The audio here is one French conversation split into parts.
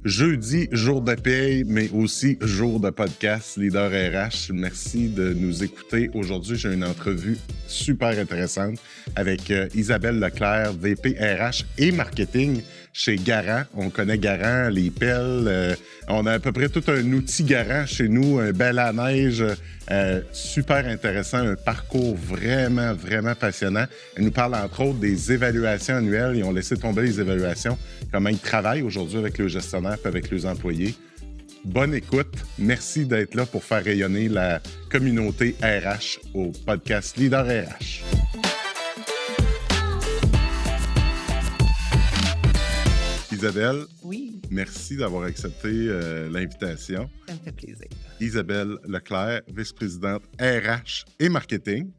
Jeudi, jour de paye, mais aussi jour de podcast Leader RH. Merci de nous écouter. Aujourd'hui, j'ai une entrevue super intéressante avec Isabelle Leclerc, VP RH et marketing chez Garant. On connaît Garant, les pelles. On a à peu près tout un outil Garant chez nous, un bel à neige, super intéressant, un parcours vraiment, vraiment passionnant. Elle nous parle entre autres des évaluations annuelles. Ils ont laissé tomber les évaluations, comment ils travaillent aujourd'hui avec le gestionnaire et avec les employés. Bonne écoute. Merci d'être là pour faire rayonner la communauté RH au podcast Leader RH. Isabelle, oui, merci d'avoir accepté l'invitation. ça me fait plaisir. Isabelle Leclerc, vice-présidente RH et marketing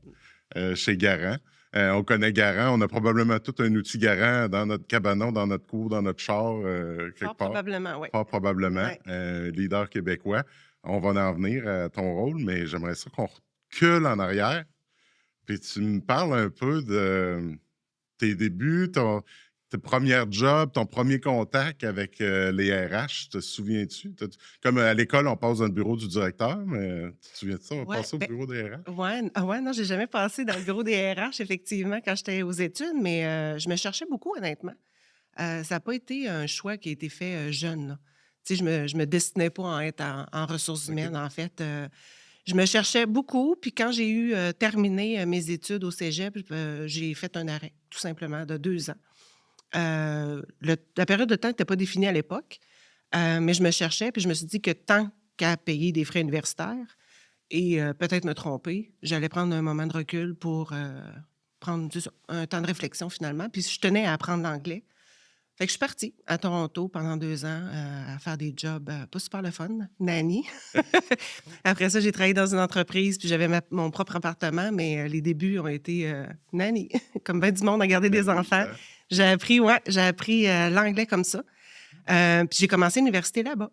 chez Garant. On connaît Garant. On a probablement tout un outil Garant dans notre cabanon, dans notre cour, dans notre char, quelque part. Probablement, oui. Fort probablement. Ouais. Leader québécois. On va en venir à ton rôle, mais j'aimerais ça qu'on recule en arrière. Puis tu me parles un peu de tes débuts, tes premiers jobs, ton premier contact avec les RH. Te souviens-tu? Comme à l'école, on passe dans le bureau du directeur, mais tu te souviens de ça? On Ouais, passe au bureau des RH? Ouais, non, j'ai jamais passé dans le bureau des RH, effectivement, quand j'étais aux études, mais je me cherchais beaucoup, honnêtement. Ça n'a pas été un choix qui a été fait jeune, là. Tu sais, je me destinais pas à être en ressources humaines, en fait. Je me cherchais beaucoup, puis quand j'ai eu terminé mes études au cégep, j'ai fait un arrêt, tout simplement, de 2 ans. La période de temps n'était pas définie à l'époque, mais je me cherchais, puis je me suis dit que tant qu'à payer des frais universitaires et peut-être me tromper, j'allais prendre un moment de recul pour prendre un temps de réflexion finalement. Puis je tenais à apprendre l'anglais. Fait que je suis partie à Toronto pendant 2 ans à faire des jobs pas super le fun, nanny. Après ça, j'ai travaillé dans une entreprise, puis j'avais mon propre appartement, mais les débuts ont été nanny, comme bien du monde à garder des enfants. J'ai appris l'anglais comme ça. Puis j'ai commencé l'université là-bas.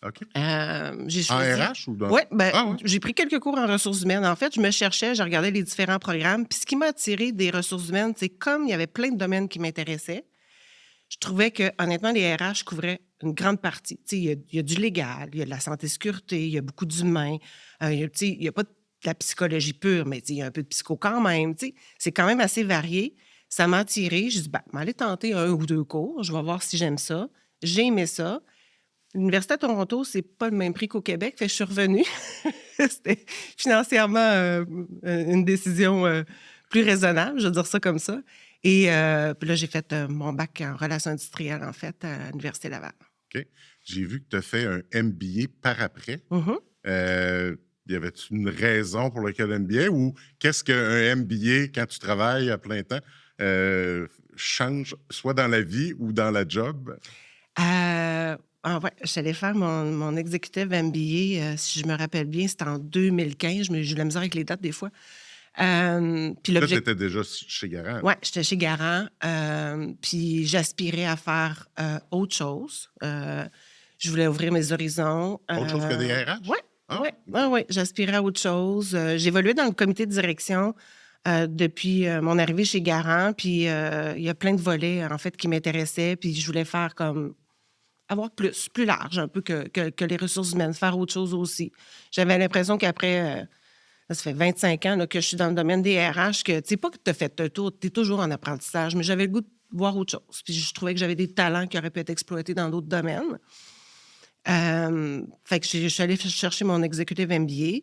OK. J'ai En choisi. RH ou dans... Oui, Ah ouais? j'ai pris quelques cours en ressources humaines. En fait, je me cherchais, je regardais les différents programmes. Puis ce qui m'a attiré des ressources humaines, c'est comme il y avait plein de domaines qui m'intéressaient, je trouvais que, honnêtement, les RH couvraient une grande partie. Tu sais, il y a du légal, il y a de la santé-sécurité, il y a beaucoup d'humains. Tu sais, il n'y a pas de la psychologie pure, mais tu sais, il y a un peu de psycho quand même. Tu sais, c'est quand même assez varié. Ça m'a attirée. J'ai dit, ben, m'aller tenter 1 ou 2 cours. Je vais voir si j'aime ça. J'ai aimé ça. L'Université à Toronto, c'est pas le même prix qu'au Québec. Fait que je suis revenue. C'était financièrement une décision plus raisonnable, je vais dire ça comme ça. Et puis là, j'ai fait mon bac en relations industrielles, en fait, à l'Université Laval. OK. J'ai vu que tu as fait un MBA par après. Mhm. Y avait-tu une raison pour laquelle MBA ou qu'est-ce qu'un MBA, quand tu travailles à plein temps, change soit dans la vie ou dans la job? Ouais, j'allais faire mon executive MBA, si je me rappelle bien, c'était en 2015. J'ai eu de la misère avec les dates des fois. Puis Là, tu étais déjà chez Garant. Oui, j'étais chez Garant. Puis j'aspirais à faire autre chose. Je voulais ouvrir mes horizons. Autre chose que des RH? Oui, Ah, oui, OK. oui, oui. J'aspirais à autre chose. J'évoluais dans le comité de direction depuis mon arrivée chez Garant. Puis il y a plein de volets, en fait, qui m'intéressaient. Puis je voulais faire comme avoir plus large un peu que les ressources humaines, faire autre chose aussi. J'avais l'impression qu'après, ça fait 25 ans là, que je suis dans le domaine des RH, que tu sais pas que tu as fait un tour, tu es toujours en apprentissage, mais j'avais le goût de voir autre chose. Puis je trouvais que j'avais des talents qui auraient pu être exploités dans d'autres domaines. Fait que je suis allée chercher mon executive MBA.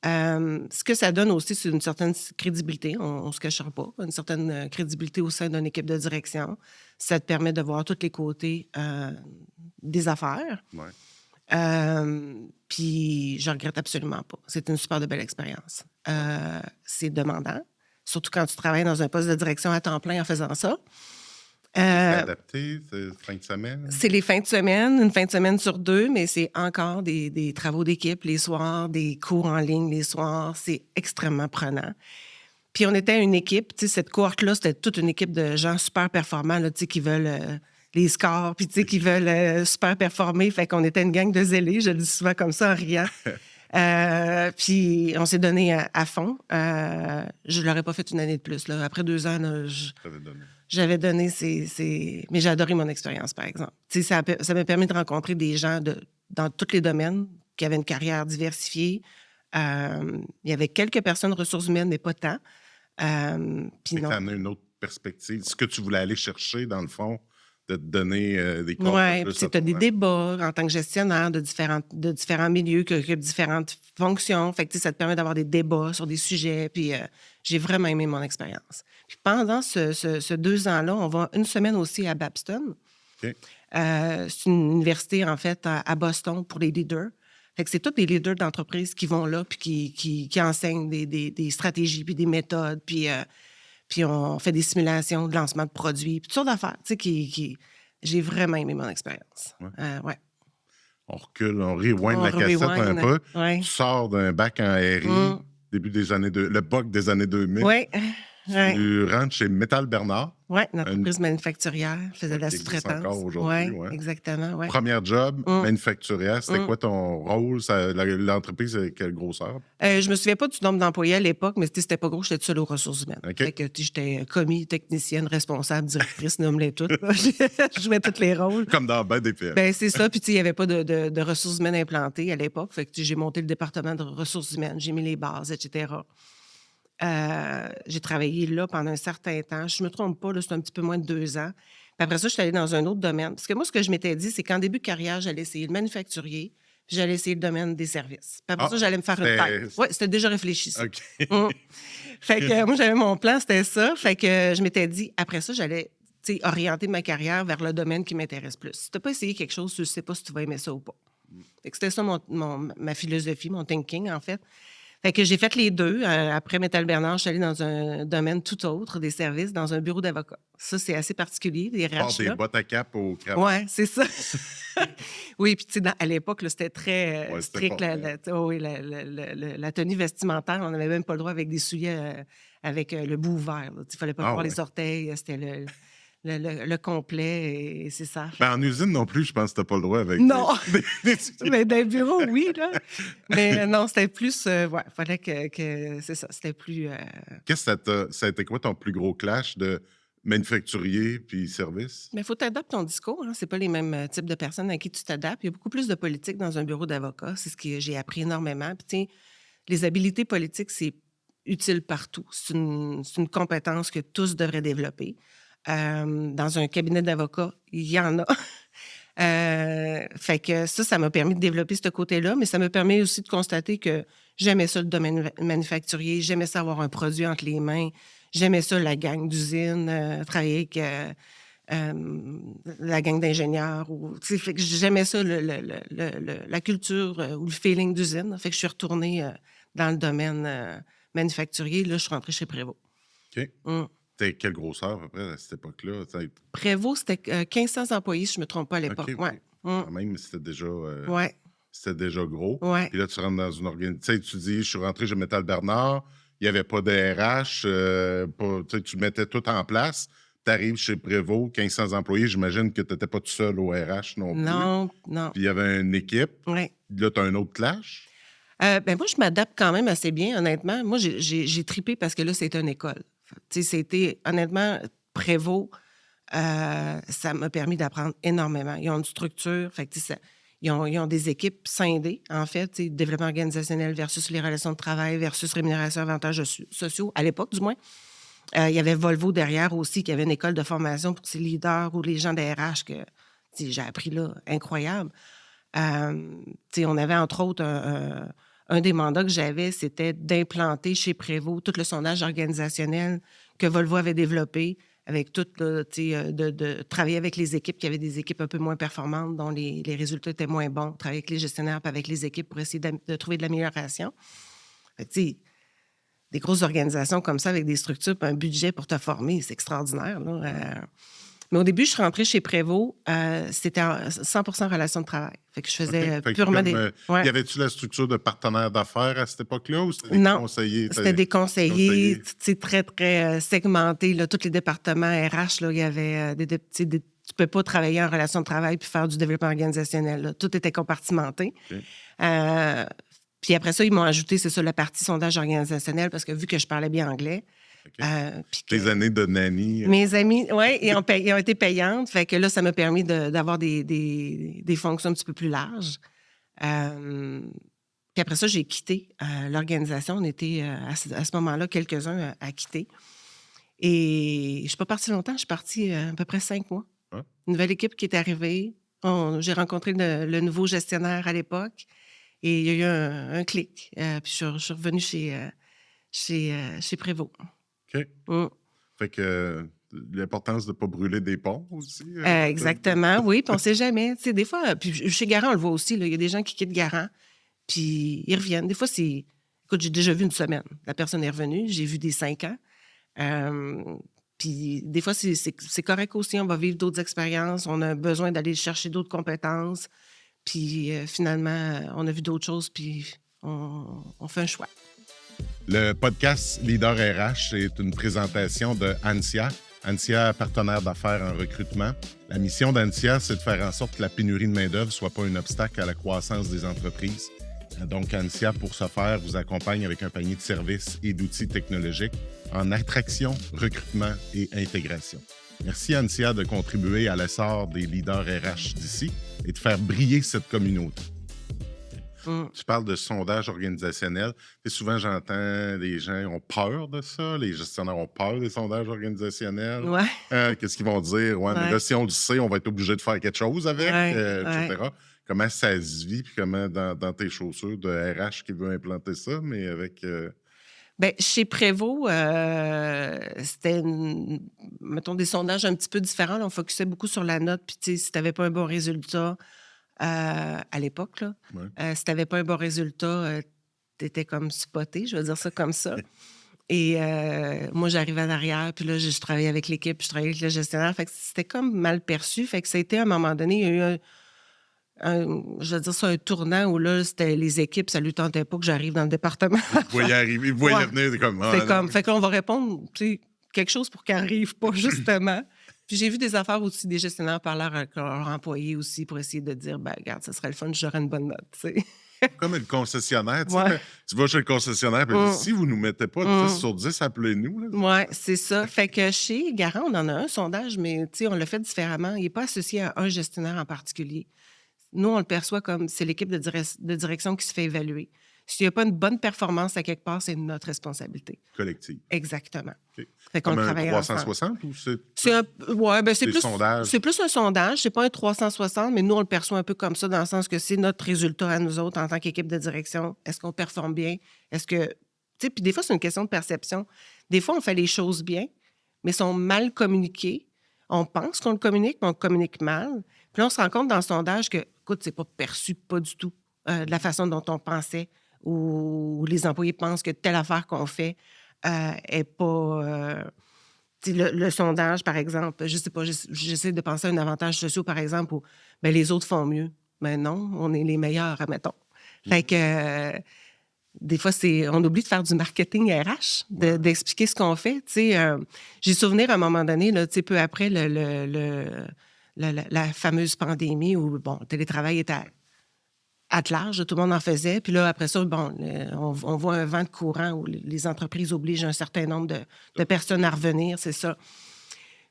Ce que ça donne aussi, c'est une certaine crédibilité, on ne se cachera pas, une certaine crédibilité au sein d'une équipe de direction. Ça te permet de voir tous les côtés des affaires. Ouais. Puis je regrette absolument pas. C'est une super de belle expérience. C'est demandant, surtout quand tu travailles dans un poste de direction à temps plein en faisant ça. C'est adapté, c'est fin de semaine? C'est les fins de semaine, une fin de semaine sur 2, mais c'est encore des travaux d'équipe les soirs, des cours en ligne les soirs. C'est extrêmement prenant. Puis on était une équipe, tu sais, cette cohorte-là, c'était toute une équipe de gens super performants, là, tu sais, qui veulent les scores, puis tu sais, qui veulent super performer. Fait qu'on était une gang de zélés, je le dis souvent comme ça en riant. Puis on s'est donné à fond. Je ne l'aurais pas fait une année de plus. Là. Après 2 ans, là, Ça veut donner. j'avais donné mais j'ai adoré mon expérience, par exemple. Tu sais, ça m'a permis de rencontrer des gens dans tous les domaines qui avaient une carrière diversifiée. Il y avait quelques personnes ressources humaines, mais pas tant. Puis Mais non. tu as amené une autre perspective. Ce que tu voulais aller chercher, dans le fond, de te donner des corps Oui, plus puis à tu as des toi. débats en tant que gestionnaire de différents milieux qui occupent différentes fonctions. Fait que, tu sais, ça te permet d'avoir des débats sur des sujets. Puis j'ai vraiment aimé mon expérience. Puis pendant ce 2 ans-là, on va une semaine aussi à Babston. OK. C'est une université, en fait, à Boston pour les leaders. Fait que c'est tous les leaders d'entreprise qui vont là puis qui enseignent des stratégies puis des méthodes. Puis on fait des simulations de lancement de produits, puis toutes sortes d'affaires, tu sais, j'ai vraiment aimé mon expérience. Ouais. Ouais. On recule, on rewind On la cassette un rewind, peu. ouais. Tu sors d'un bac en RI, Mmh. début des années le bac des années 2000. Ouais, ouais. Tu rentres chez Métal Bernard. Ouais, une Une entreprise manufacturière, faisait de la qui existe encore sous-traitance. aujourd'hui, Ouais, ouais. exactement, ouais. Premier job, Mmh. manufacturière. C'était Mmh. quoi ton rôle? L'entreprise, avec quelle grosseur? Je me souviens pas du nombre d'employés à l'époque, mais tu sais, c'était pas gros, j'étais toute seule aux ressources humaines. OK. Fait que, tu sais, j'étais commis, technicienne, responsable, directrice, nomme-les toutes. là. Je jouais tous les rôles. Comme dans Ben des PM. Ben c'est ça. Puis, tu sais, il n'y avait pas de ressources humaines implantées à l'époque. Fait que, tu sais, j'ai monté le département de ressources humaines, j'ai mis les bases, etc. J'ai travaillé là pendant un certain temps. Je ne me trompe pas, là, c'est un petit peu moins de 2 ans. Puis après ça, je suis allée dans un autre domaine. Parce que moi, ce que je m'étais dit, c'est qu'en début de carrière, j'allais essayer le manufacturier, puis j'allais essayer le domaine des services. Puis après ça, j'allais me faire une tête. Oui, c'était déjà réfléchi, ça. OK. Fait que moi, j'avais mon plan, c'était ça. Fait que je m'étais dit, après ça, j'allais orienter ma carrière vers le domaine qui m'intéresse plus. Si tu n'as pas essayé quelque chose, tu ne sais pas si tu vas aimer ça ou pas. Fait que c'était ça ma philosophie, mon thinking, en fait. Fait que j'ai fait les deux. Après Métal Bernard, je suis allée dans un domaine tout autre, des services, dans un bureau d'avocat. Ça, c'est assez particulier, des Porte RH, des là. bottes à cap au cravate. Oui, c'est ça. Oui, puis tu sais, à l'époque, là, c'était très Ouais, c'était strict, formel. oui, la tenue vestimentaire. On n'avait même pas le droit avec des souliers avec le bout ouvert. Il ne fallait pas Ah voir ouais. les orteils. C'était le complet et c'est ça. Ben, en usine non plus, je pense que tu n'as pas le droit avec. Non! des- Mais dans le bureau, oui, là. Mais non, c'était plus... ouais, il fallait que... C'est ça, c'était plus... Qu'est-ce que ça a été quoi ton plus gros clash de manufacturier puis service? Mais il faut t'adapter ton discours. Hein. C'est pas les mêmes types de personnes à qui tu t'adaptes. Il y a beaucoup plus de politique dans un bureau d'avocat. C'est ce que j'ai appris énormément. Puis, tu sais, les habiletés politiques, c'est utile partout. C'est une compétence que tous devraient développer. Dans un cabinet d'avocats, il y en a. Fait que ça m'a permis de développer ce côté-là, mais ça me permet aussi de constater que j'aimais ça, le domaine manufacturier, j'aimais ça avoir un produit entre les mains, j'aimais ça, la gang d'usine, travailler avec la gang d'ingénieurs. Fait que j'aimais ça, la culture ou le feeling d'usine. Fait que je suis retournée dans le domaine manufacturier. Là, je suis rentrée chez Prévost. OK. Mm. T'es quelle grosseur, à peu près, à cette époque-là? Prévost, c'était 1500 employés, si je ne me trompe pas, à l'époque. OK, Ouais. Mm. Quand même, c'était déjà, Ouais. c'était déjà gros. Ouais. Puis là, tu rentres dans une organisation. Tu dis, je suis rentré chez Métal Bernard, il n'y avait pas de RH, tu mettais tout en place. Tu arrives chez Prévost, 1500 employés, j'imagine que tu n'étais pas tout seul au RH non plus. Non, non. Puis il y avait une équipe. Ouais. Là, tu as un autre clash. Ben moi, je m'adapte quand même assez bien, honnêtement. Moi, j'ai tripé parce que là, c'était une école. Tu sais, c'était, honnêtement, Prévost, ça m'a permis d'apprendre énormément. Ils ont une structure, fait que, tu sais, ils ont des équipes scindées, en fait, tu sais, développement organisationnel versus les relations de travail versus rémunération, avantages sociaux, à l'époque, du moins. Il y avait Volvo derrière aussi, qui avait une école de formation pour ses leaders ou les gens des RH que tu sais, j'ai appris là, incroyable. Tu sais, on avait, entre autres, un des mandats que j'avais, c'était d'implanter chez Prévost tout le sondage organisationnel que Volvo avait développé avec tout, là, de travailler avec les équipes qui avaient des équipes un peu moins performantes, dont les résultats étaient moins bons, travailler avec les gestionnaires puis avec les équipes pour essayer de trouver de l'amélioration. Fait que, tu sais, des grosses organisations comme ça avec des structures et un budget pour te former, c'est extraordinaire. Là. Mais au début, je suis rentrée chez Prévost, c'était 100% relation de travail. Fait que je faisais Fait que purement des... Ouais. Y avait-tu la structure de partenaire d'affaires à cette époque-là ou c'était des Non, conseillers? c'était des conseillers, tu sais, très, très segmentés. Là, tous les départements RH, là, il y avait tu ne peux pas travailler en relation de travail puis faire du développement organisationnel. Là. Tout était compartimenté. OK. Puis après ça, ils m'ont ajouté, c'est ça, la partie sondage organisationnel parce que vu que je parlais bien anglais, OK. Puis Tes années de nanny. mes amis, oui, ils ont été payantes. Fait que là, ça m'a permis d'avoir des fonctions un petit peu plus larges. Euh, Puis après ça, j'ai quitté l'organisation. On était à ce moment-là quelques-uns à quitter. Et je ne suis pas partie longtemps. Je suis partie à peu près 5 mois. Ah. Une nouvelle équipe qui est arrivée. J'ai rencontré le nouveau gestionnaire à l'époque. Et il y a eu un clic. Puis je suis revenue chez Prévost. OK. Mm. Fait que l'importance de ne pas brûler des ponts aussi. Exactement, oui. Puis on ne sait jamais. Tu sais, des fois, puis chez Garant, on le voit aussi. Là, il y a des gens qui quittent Garant, puis ils reviennent. Des fois, c'est. Écoute, j'ai déjà vu une semaine. La personne est revenue. J'ai vu des 5 ans. Puis des fois, c'est correct aussi. On va vivre d'autres expériences. On a besoin d'aller chercher d'autres compétences. Puis finalement, on a vu d'autres choses, puis on fait un choix. Le podcast Leader RH est une présentation de Ansia. Ansia, partenaire d'affaires en recrutement. La mission d'Ansia, c'est de faire en sorte que la pénurie de main-d'œuvre ne soit pas un obstacle à la croissance des entreprises. Donc, Ansia, pour ce faire, vous accompagne avec un panier de services et d'outils technologiques en attraction, recrutement et intégration. Merci, Ansia, de contribuer à l'essor des leaders RH d'ici et de faire briller cette communauté. Tu parles de sondage organisationnel. Et souvent, j'entends les gens ont peur de ça. Les gestionnaires ont peur des sondages organisationnels. Ouais. Qu'est-ce qu'ils vont dire? Ouais, mais là, si on le sait, on va être obligé de faire quelque chose avec, etc. Comment ça se vit, puis comment dans tes chaussures de RH qui veut implanter ça, mais avec... Bien, chez Prévost, c'était, mettons, des sondages un petit peu différents. Là, on focusait beaucoup sur la note. Puis, tu sais, si tu n'avais pas un bon résultat, à l'époque, là, si tu n'avais pas un bon résultat, tu étais comme spoté, je vais dire ça comme ça. Et moi, j'arrivais en arrière, puis là, je travaillais avec l'équipe, puis je travaillais avec le gestionnaire. Fait que c'était comme mal perçu. Fait que ça a été, à un moment donné, il y a eu je vais dire ça, un tournant où là, c'était les équipes, ça ne lui tentait pas que j'arrive dans le département. Vous voyez arriver, vous voyez venir, c'est comme... C'est comme, fait qu'on va répondre, tu sais, quelque chose pour qu'il n'arrive pas, justement. Puis j'ai vu des affaires aussi, des gestionnaires parler avec leurs employés aussi pour essayer de dire, ben regarde, ça serait le fun, j'aurais une bonne note, tu sais. Comme le concessionnaire, tu sais, tu vas chez le concessionnaire, puis si vous ne nous mettez pas 10 sur 10, appelez-nous. Oui, c'est ça. Fait que chez Garant, on en a un sondage, mais tu sais, on l'a fait différemment. Il n'est pas associé à un gestionnaire en particulier. Nous, on le perçoit comme c'est l'équipe de direction qui se fait évaluer. S'il n'y a pas une bonne performance à quelque part, c'est notre responsabilité. Collective. Exactement. Okay. Fait qu'on comme un travaille 360 ensemble. Ou c'est... C'est plus un sondage. C'est pas un 360, mais nous, on le perçoit un peu comme ça, dans le sens que c'est notre résultat à nous autres en tant qu'équipe de direction. Est-ce qu'on performe bien? Est-ce que... Tu sais, puis des fois, c'est une question de perception. Des fois, on fait les choses bien, mais sont mal communiquées. On pense qu'on le communique, mais on le communique mal. Puis là, on se rend compte dans le sondage que, écoute, c'est pas perçu pas du tout de la façon dont on pensait, ou les employés pensent que telle affaire qu'on fait est pas... le sondage, par exemple, je sais pas, j'essaie de penser à un avantage social, par exemple, où ben, les autres font mieux. Mais non, on est les meilleurs, admettons. Fait que... des fois, on oublie de faire du marketing RH, d'expliquer ce qu'on fait. J'ai souvenir à un moment donné, là, peu après la fameuse pandémie où le télétravail était à large, tout le monde en faisait. Puis là, après ça, on voit un vent de courant où les entreprises obligent un certain nombre de personnes à revenir, c'est ça.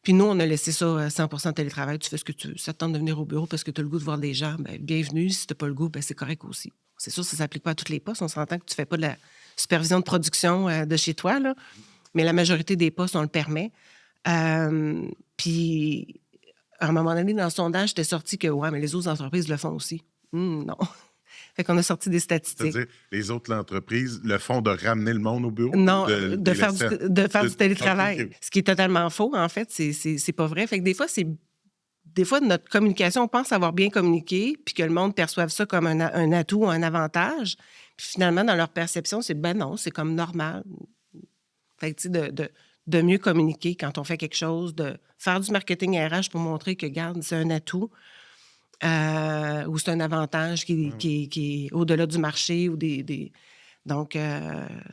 Puis nous, on a laissé ça 100% télétravail. Tu fais ce que tu veux. Ça te tente de venir au bureau parce que tu as le goût de voir des gens, bien, bienvenue. Si tu n'as pas le goût, ben, c'est correct aussi. C'est sûr, ça ne s'applique pas à tous les postes. On s'entend que tu ne fais pas de la supervision de production de chez toi, là. Mais la majorité des postes, on le permet. Puis, à un moment donné, dans le sondage, c'était sorti que, ouais, mais les autres entreprises le font aussi. Non. Fait qu'on a sorti des statistiques. C'est-à-dire, les autres entreprises le font de ramener le monde au bureau? Non, de faire du télétravail. Okay. Ce qui est totalement faux, en fait. C'est pas vrai. Fait que des fois, notre communication, on pense avoir bien communiqué, puis que le monde perçoive ça comme un atout, un avantage. Puis finalement, dans leur perception, c'est non, c'est comme normal. Fait que, tu sais, de mieux communiquer quand on fait quelque chose, de faire du marketing RH pour montrer que, regarde, c'est un atout ou c'est un avantage qui est au-delà du marché ou des... Donc,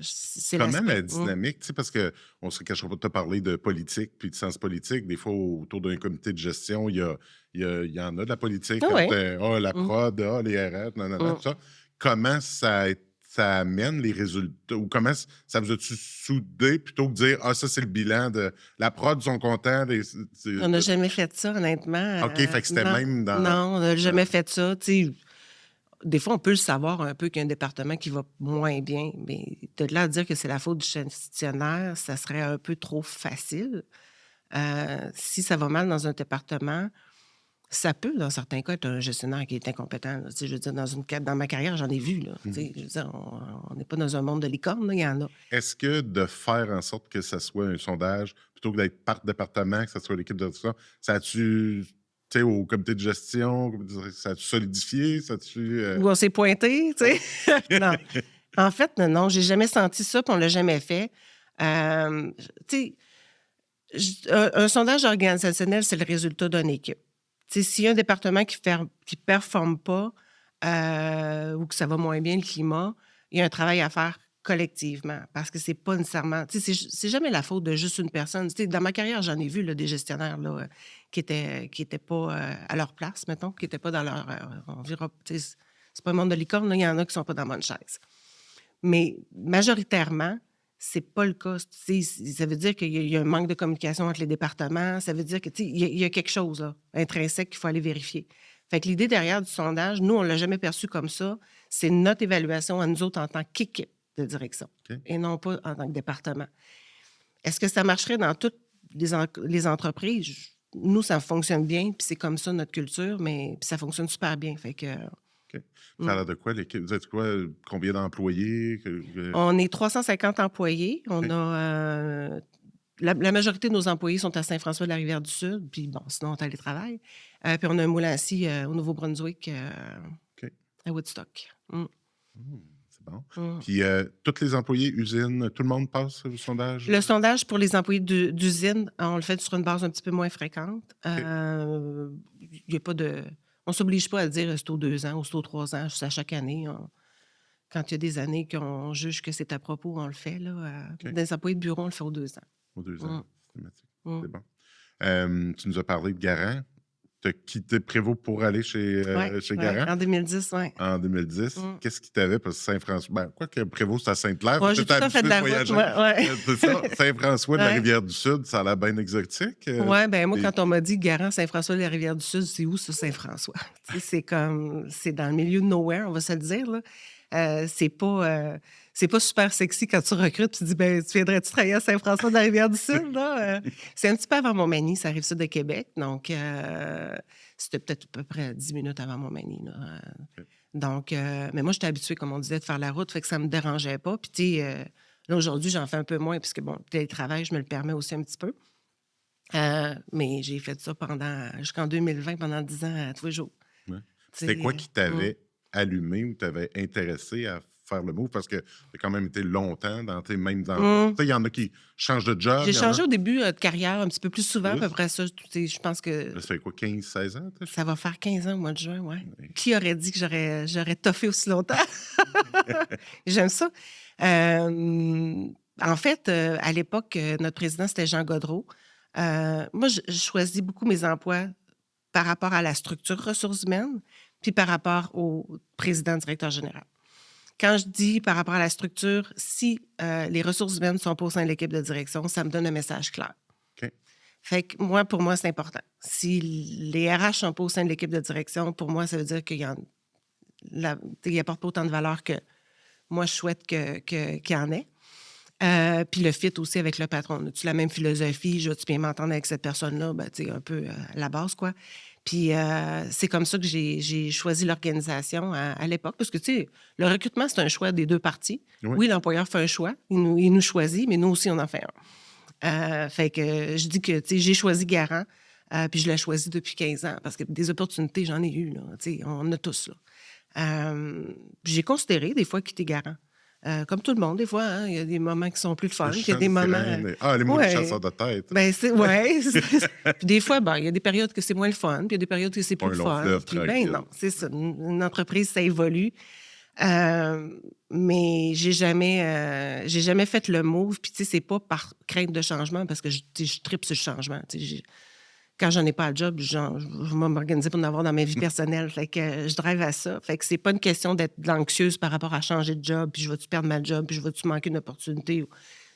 c'est quand même la dynamique, tu sais, parce qu'on ne se cachera pas de te parler de politique puis de sens politique. Des fois, autour d'un comité de gestion, il y en a de la politique. La prod, les RH, tout ça. Comment ça ça amène les résultats? Ou comment ça vous a-tu soudé plutôt que de dire, ah, ça, c'est le bilan de la prod, sont contents. On n'a jamais fait ça, honnêtement. OK, fait que c'était Non, même non, on n'a dans- jamais fait ça. Tu sais, des fois, on peut le savoir un peu qu'il y a un département qui va moins bien, mais de là à dire que c'est la faute du gestionnaire, ça serait un peu trop facile. Si ça va mal dans un département, ça peut, dans certains cas, être un gestionnaire qui est incompétent. Là. Tu sais, je veux dire, dans ma carrière, j'en ai vu. Là. Tu sais, je veux dire, on n'est pas dans un monde de licorne, là, il y en a. Est-ce que de faire en sorte que ça soit un sondage, plutôt que d'être par département, que ça soit l'équipe de ça, ça a-tu, tu sais, au comité de gestion, ça a-tu solidifié? Ça a-tu. Où on s'est pointé, tu sais. Non. En fait, non, j'ai jamais senti ça, puis on l'a jamais fait. Tu sais, un sondage organisationnel, c'est le résultat d'une équipe. Tu sais, s'il y a un département qui ne performe pas ou que ça va moins bien le climat, il y a un travail à faire collectivement parce que c'est pas nécessairement... Tu sais, c'est jamais la faute de juste une personne. Tu sais, dans ma carrière, j'en ai vu là, des gestionnaires là, qui étaient pas à leur place, mettons, qui n'étaient pas dans leur environnement. Tu sais, c'est pas un monde de licorne, là, il y en a qui sont pas dans la bonne chaise. Mais majoritairement, c'est pas le cas. Tu sais, ça veut dire qu'il y a un manque de communication entre les départements. Ça veut dire que, tu sais, il y a quelque chose là, intrinsèque qu'il faut aller vérifier. Fait que l'idée derrière du sondage, nous, on l'a jamais perçu comme ça. C'est notre évaluation à nous autres en tant qu'équipe de direction OK. et non pas en tant que département. Est-ce que ça marcherait dans toutes les entreprises? Nous, ça fonctionne bien, puis c'est comme ça notre culture, mais puis ça fonctionne super bien. Fait que... OK. Ça a l'air de quoi, l'équipe? Vous êtes quoi? Combien d'employés? On est 350 employés. On OK. a... la majorité de nos employés sont à Saint-François-de-la-Rivière-du-Sud, puis bon, sinon, on est à télétravail. Puis on a un moulin à scie au Nouveau-Brunswick, OK. à Woodstock. C'est bon. Mm. Puis, tous les employés, usines, tout le monde passe au sondage? Le sondage pour les employés d'usine, on le fait sur une base un petit peu moins fréquente. OK. Il y a pas de... On ne s'oblige pas à dire c'est aux 2 ans ou c'est aux 3 ans, c'est à chaque année. Quand il y a des années qu'on juge que c'est à propos, on le fait. Là, OK. Des employés de bureau, on le fait aux 2 ans. Aux 2 ans, systématique. Mm. C'est bon. Tu nous as parlé de Garant. Tu as quitté Prévost pour aller chez Garant En 2010, oui. en 2010. Mm. Qu'est-ce qui t'avait? Parce que Saint-François, ben, quoi que Prévost, c'est à Sainte-Claire. Ouais, j'ai tout le temps fait de la route. Ouais. C'est ça. Saint-François de la Ouais. Rivière-du-Sud, ça a l'air bien exotique. Oui, bien, moi, et- quand on m'a dit Garant, Saint-François de la Rivière-du-Sud, c'est où ça, Saint-François? Tu sais, c'est dans le milieu de nowhere, on va se le dire. Là. C'est pas super sexy quand tu recrutes et tu dis, ben, tu viendrais-tu travailler à Saint-François de la Rivière-du-Sud? Là? C'est un petit peu avant Montmagny, ça arrive sud de Québec. Donc, c'était peut-être à peu près 10 minutes avant Montmagny. Là. Donc, mais moi, j'étais habituée, comme on disait, de faire la route, fait que ça me dérangeait pas. Puis, tu sais, là, aujourd'hui, j'en fais un peu moins, puisque, bon, le télétravail, je me le permets aussi un petit peu. Mais j'ai fait ça jusqu'en 2020, pendant 10 ans, à tous les jours. Ouais. Tu C'était sais, quoi qui t'avait allumé ou t'avait intéressé à faire le move? Parce que tu as quand même été longtemps dans tes mêmes emplois. Tu sais, il y en a qui changent de job. J'ai il y en changé a... au début de carrière un petit peu plus souvent, à Plus? peu près ça. Tu sais, je pense que Ça fait quoi, 15-16 ans? ça va faire 15 ans au mois de juin, ouais. Ouais. Qui aurait dit que j'aurais toffé aussi longtemps? J'aime ça. En fait, à l'époque, notre président, c'était Jean Gaudreault. Moi, je choisis beaucoup mes emplois par rapport à la structure ressources humaines, puis par rapport au président directeur général. Quand je dis par rapport à la structure, si les ressources humaines ne sont pas au sein de l'équipe de direction, ça me donne un message clair. OK. Fait que pour moi, c'est important. Si les RH ne sont pas au sein de l'équipe de direction, pour moi, ça veut dire qu'ils n'apportent pas autant de valeur que moi, je souhaite qu'il y en ait. Puis le fit aussi avec le patron. As-tu la même philosophie? Je veux-tu bien m'entendre avec cette personne-là? Ben, tu sais, un peu à la base, quoi. Puis c'est comme ça que j'ai choisi l'organisation à l'époque. Parce que, tu sais, le recrutement, c'est un choix des deux parties. Oui, l'employeur fait un choix. Il nous choisit, mais nous aussi, on en fait un. Fait que je dis que, tu sais, j'ai choisi Garant. Puis je l'ai choisi depuis 15 ans. Parce que des opportunités, j'en ai eu, là. Tu sais, on en a tous, là. J'ai considéré, des fois, quitter Garant. Comme tout le monde, des fois, hein, il y a des moments qui sont plus fun, il y a des moments... les mots de chasseur de tête. Ben, ouais. Puis des fois, il y a des périodes que c'est moins le fun, puis il y a des périodes que c'est plus le fun. Puis, ben non, c'est ça. Une entreprise, ça évolue. Mais j'ai jamais fait le move. Puis, tu sais, c'est pas par crainte de changement, parce que je tripe sur le changement. Tu sais, quand j'en ai pas à job, genre, je vais m'organiser pour en avoir dans ma vie personnelle. Fait que je drive à ça. Fait que c'est pas une question d'être anxieuse par rapport à changer de job, puis je vais-tu perdre ma job, puis je vais-tu manquer une opportunité.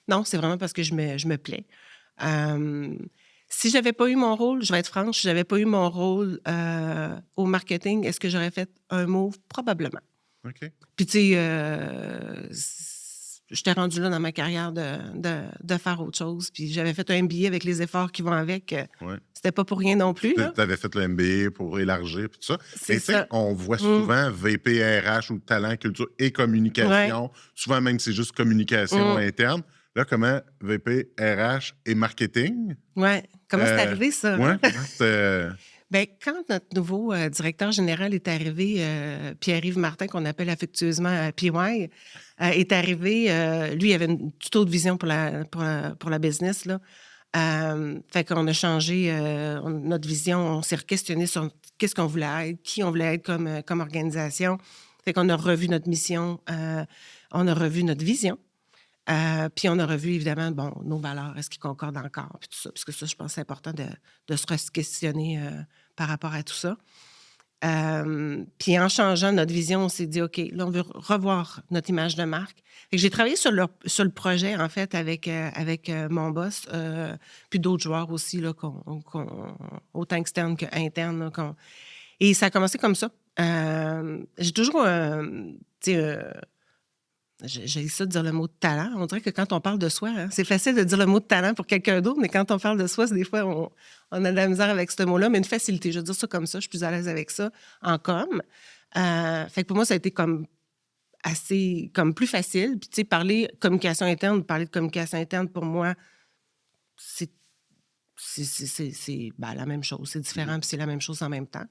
Non, c'est vraiment parce que je me plais. Euh, Si j'avais pas eu mon rôle, je vais être franche, si j'avais pas eu mon rôle au marketing, est-ce que j'aurais fait un move? Probablement. OK. Puis, tu sais, j'étais rendue là dans ma carrière de faire autre chose. Puis, j'avais fait un MBA avec les efforts qui vont avec. Ouais. C'était pas pour rien non plus, là. Tu avais fait le MBA pour élargir puis tout ça. C'est Mais tu sais, ça. on voit Mmh. souvent VP RH ou talent, culture et Ouais. communication. Souvent même, c'est juste communication Mmh. interne. Là, comment VP RH et marketing? Ouais. Comment c'est Euh, arrivé, ça, ouais, hein? comment c'était. Bien, quand notre nouveau directeur général est arrivé, Pierre-Yves Martin, qu'on appelle affectueusement PY, est arrivé, lui, il avait une toute autre vision pour la business, là. Fait qu'on a changé notre vision, on s'est questionné sur qu'est-ce qu'on voulait être, qui on voulait être comme organisation. Fait qu'on a revu notre mission, on a revu notre vision. Puis on a revu, évidemment, bon, nos valeurs, est-ce qu'ils concordent encore, puis tout ça, parce que ça, je pense que c'est important de se questionner par rapport à tout ça. Puis en changeant notre vision, on s'est dit, OK, là, on veut revoir notre image de marque. Fait que j'ai travaillé sur le projet, en fait, avec mon boss, puis d'autres joueurs aussi, là, autant externes qu'internes. Et ça a commencé comme ça. J'ai toujours, tu sais, j'ai ça de dire le mot de talent. On dirait que quand on parle de soi, hein, c'est facile de dire le mot de talent pour quelqu'un d'autre, mais quand on parle de soi, des fois, on a de la misère avec ce mot-là, mais une facilité. Je veux dire ça comme ça, je suis plus à l'aise avec ça en com. Fait que pour moi, ça a été comme assez, comme plus facile. Puis, tu sais, parler de communication interne, pour moi, c'est ben, la même chose. C'est différent, puis c'est la même chose en même temps.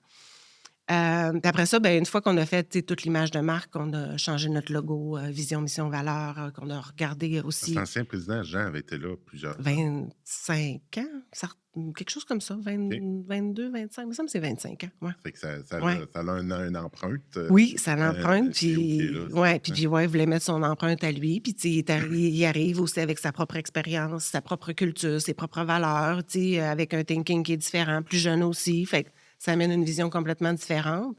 Puis après ça, ben, une fois qu'on a fait tu sais, toute l'image de marque, on a changé notre logo, vision, mission, valeur, qu'on a regardé Parce que aussi l'ancien président Jean avait été là plusieurs ans. 25 ans, quelque chose comme ça, OK. 22, 25, il me semble que c'est 25 ans. Ouais. Fait que ça Ouais. a une empreinte Oui, ça l'empreinte. qui est OK Puis, là. ouais, puis Hein? PY voulait mettre son empreinte à lui. Puis, tu sais, il arrive aussi avec sa propre expérience, sa propre culture, ses propres valeurs, tu sais, avec un thinking qui est différent, plus jeune aussi. Fait que ça amène une vision complètement différente.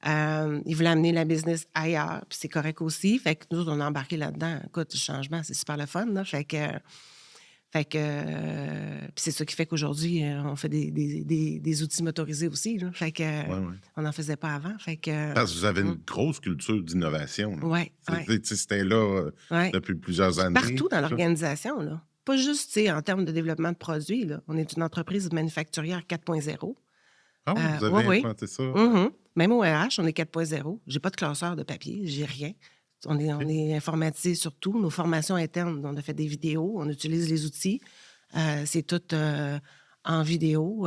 Il voulait amener la business ailleurs, puis c'est correct aussi. Fait que nous, on a embarqué là-dedans. Écoute, le changement, c'est super le fun, là. Puis c'est ça qui fait qu'aujourd'hui, on fait des outils motorisés aussi, là. Fait que Ouais, ouais. on n'en faisait pas avant. Fait que Parce que vous avez une grosse culture d'innovation. Là. ouais, ouais, Tu sais, c'était là ouais. depuis plusieurs années. Partout dans tout ça. l'organisation, là. Pas juste, tu sais, en termes de développement de produits, là. On est une entreprise manufacturière 4.0. Ah oui, vous Oui, avez oui. implanté ça. Même au RH, on est 4.0. J'ai pas de classeur de papier, j'ai rien. On OK. est informatisé sur tout. Nos formations internes, on a fait des vidéos, on utilise les outils. C'est tout en vidéo.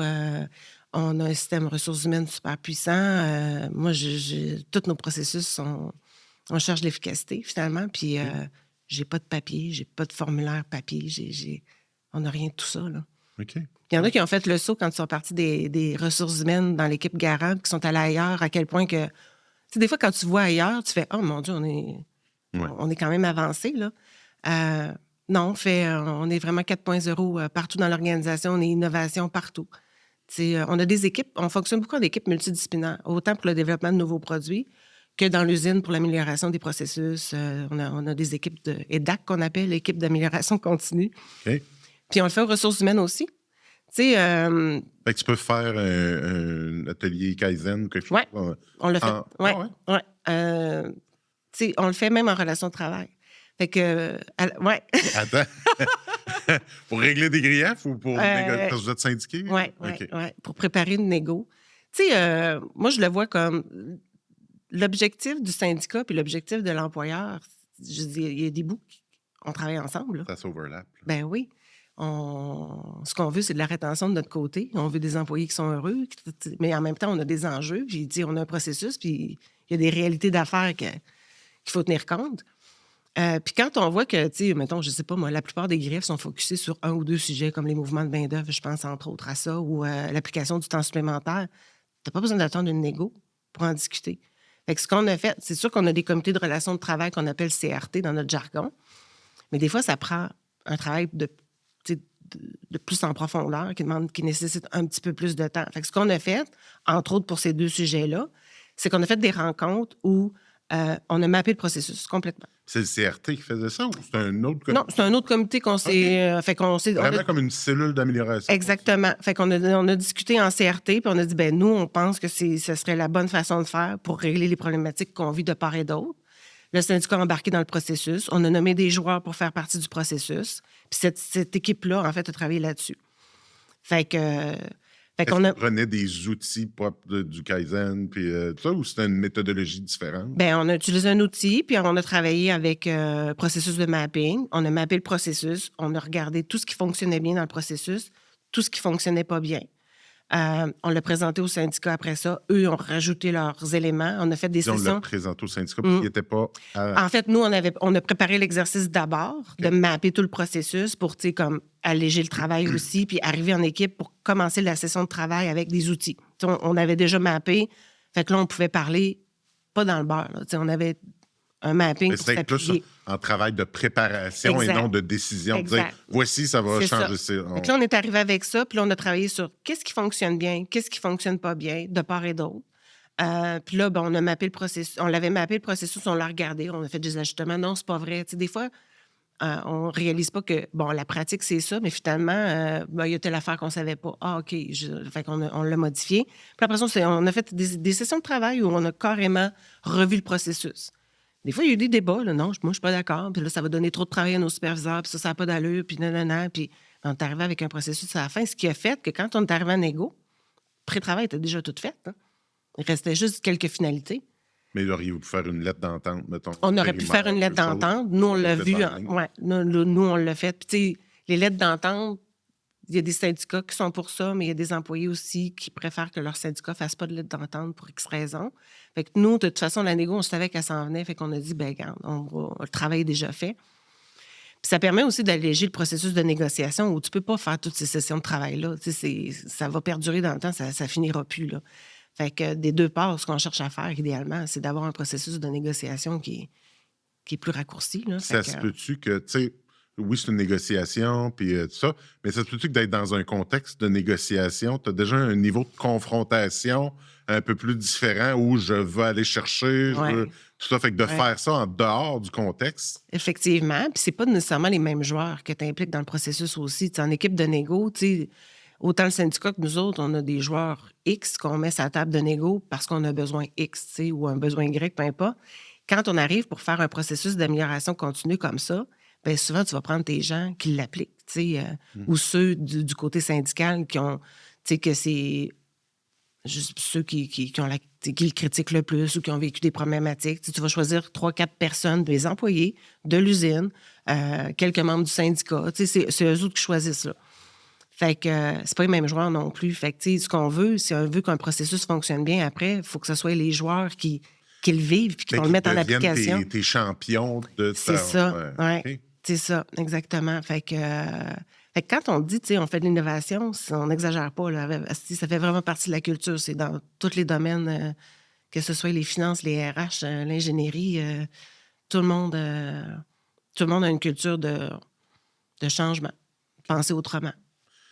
On a un système ressources humaines super puissant. Moi, tous nos processus, on cherche l'efficacité, finalement. Puis, OK. j'ai pas de papier, j'ai pas de formulaire papier. On n'a rien de tout ça, là. OK. Il y en a qui ont fait le saut quand ils sont partis des ressources humaines dans l'équipe Garant, qui sont allés ailleurs, à quel point que... Tu sais, des fois, quand tu vois ailleurs, tu fais « Oh, mon Dieu, Ouais. on est quand même avancé, là. » Non, on est vraiment 4.0 partout dans l'organisation. On est innovation partout. Tu sais, on a des équipes, on fonctionne beaucoup en équipe multidisciplinaire, autant pour le développement de nouveaux produits que dans l'usine pour l'amélioration des processus. On a des équipes de EDAC qu'on appelle l'équipe d'amélioration continue. OK. Puis on le fait aux ressources humaines aussi. Tu sais, Fait que tu peux faire un atelier Kaizen ou quelque chose. ouais, on l'a fait. Ah, Ouais, ouais. ouais. Tu sais, on le fait même en relation de travail. Fait que, ouais. Attends. Pour régler des griefs ou pour parce que vous êtes syndiqué? Oui, OK. pour préparer une négo. Tu sais, moi, je le vois comme l'objectif du syndicat puis l'objectif de l'employeur. Je dis, il y a des bouts, on travaille ensemble, là. Ça s'overlap. Ben oui. Ce qu'on veut, c'est de la rétention de notre côté. On veut des employés qui sont heureux, mais en même temps, on a des enjeux. Puis, tu sais, on a un processus, puis il y a des réalités d'affaires qu'il faut tenir compte. Puis quand on voit que, tu sais, mettons, je sais pas, moi, la plupart des greffes sont focusés sur un ou deux sujets, comme les mouvements de main-d'œuvre, je pense entre autres à ça, ou l'application du temps supplémentaire, t'as pas besoin d'attendre une négo pour en discuter. Fait que ce qu'on a fait, c'est sûr qu'on a des comités de relations de travail qu'on appelle CRT dans notre jargon, mais des fois, ça prend un travail de de plus en profondeur, qui nécessitent un petit peu plus de temps. Fait que ce qu'on a fait, entre autres pour ces 2 sujets-là, c'est qu'on a fait des rencontres où on a mappé le processus complètement. C'est le CRT qui faisait ça ou c'est un autre Non, comité? c'est un autre comité qu'on OK. s'est... fait qu'on s'est... on a- Vraiment comme une cellule d'amélioration. Exactement. Fait qu'on on a discuté en CRT, puis on a dit, ben nous, on pense que ce serait la bonne façon de faire pour régler les problématiques qu'on vit de part et d'autre. Le syndicat a embarqué dans le processus. On a nommé des joueurs pour faire partie du processus. Puis cette équipe-là, en fait, a travaillé là-dessus. Fait que... Fait Est-ce qu'on que a... tu prenais des outils propres du Kaizen puis tout ça, ou c'était une méthodologie différente? Ben, on a utilisé un outil, puis on a travaillé avec processus de mapping. On a mappé le processus. On a regardé tout ce qui fonctionnait bien dans le processus, tout ce qui fonctionnait pas bien. On l'a présenté au syndicat après ça. Eux ont rajouté leurs éléments. On a fait des Puis on l'a sessions. présenté au syndicat parce qu'il n'était pas En fait, nous, on a préparé l'exercice d'abord, de mapper tout le processus pour, tu sais, comme alléger le travail aussi, puis arriver en équipe pour commencer la session de travail avec des outils. Tu sais, on avait déjà mappé, fait que là, on pouvait parler pas dans le beurre. Là. Tu sais, on avait un mapping Mais pour c'était plus s'appuyer. en travail de préparation Exact. et non de décision. Dire, Exact. voici, ça va C'est changer. ça. Fait que là, on est arrivé avec ça, puis là, on a travaillé sur qu'est-ce qui fonctionne bien, qu'est-ce qui fonctionne pas bien, de part et d'autre. Puis là, ben, on a mappé le processus. On l'avait mappé le processus, on l'a regardé, on a fait des ajustements. Non, c'est pas vrai. Tu sais, des fois, on réalise pas que, bon, la pratique, c'est ça, mais finalement, ben, il y a telle affaire qu'on savait pas. Ah, OK. Fait qu'on on l'a modifié. Puis après ça, on a fait des sessions de travail où on a carrément revu le processus. Des fois, il y a eu des débats. Là, non, moi, je suis pas d'accord. Puis là, ça va donner trop de travail à nos superviseurs. Puis ça n'a pas d'allure. Puis nanana. Puis on est arrivé avec un processus à la fin, ce qui a fait que quand on est arrivé en égo, le pré-travail était déjà tout fait. Hein. Il restait juste quelques finalités. Mais auriez-vous pu faire une lettre d'entente, mettons? On aurait pu faire une lettre d'entente. Nous, on l'a vu. Ouais, nous, on l'a fait. Puis, tu sais, les lettres d'entente, il y a des syndicats qui sont pour ça, mais il y a des employés aussi qui préfèrent que leur syndicat ne fasse pas de lettre d'entente pour X raisons. Fait que nous, de toute façon, la négo, on savait qu'elle s'en venait. Fait qu'on a dit, ben regarde, le travail est déjà fait. Puis ça permet aussi d'alléger le processus de négociation où tu ne peux pas faire toutes ces sessions de travail-là. Tu sais, ça va perdurer dans le temps, ça ne finira plus, là. Fait que des deux parts, ce qu'on cherche à faire, idéalement, c'est d'avoir un processus de négociation qui est plus raccourci. Là. Ça se peut-tu que, tu sais, oui, c'est une négociation, puis tout ça, mais ça se peut-tu que d'être dans un contexte de négociation, tu as déjà un niveau de confrontation un peu plus différent où je veux aller chercher, tout ça, fait que de faire ça en dehors du contexte. Effectivement, puis c'est pas nécessairement les mêmes joueurs que tu impliques dans le processus aussi. T'sais, en équipe de négo, tu sais, autant le syndicat que nous autres, on a des joueurs X qu'on met sur la table de négo parce qu'on a besoin X, tu sais, ou un besoin Y, peu importe. Quand on arrive pour faire un processus d'amélioration continue comme ça, bien souvent, tu vas prendre tes gens qui l'appliquent, tu sais, ou ceux du côté syndical qui ont, tu sais, que c'est juste ceux qui le critiquent le plus ou qui ont vécu des problématiques. Tu vas choisir 3-4 personnes, des employés de l'usine, quelques membres du syndicat. Tu sais, c'est eux autres qui choisissent, là. Fait que c'est pas les mêmes joueurs non plus. Fait que, tu sais, ce qu'on veut, si on veut qu'un processus fonctionne bien après, il faut que ce soit les joueurs qui le vivent puis qui vont le mettre en application. Tes champions de C'est ça, ouais. Okay. C'est ça, exactement. Fait que quand on dit, tu sais, on fait de l'innovation, on n'exagère pas, là. Ça fait vraiment partie de la culture. C'est dans tous les domaines, que ce soit les finances, les RH, l'ingénierie, tout le monde a une culture de changement, penser autrement.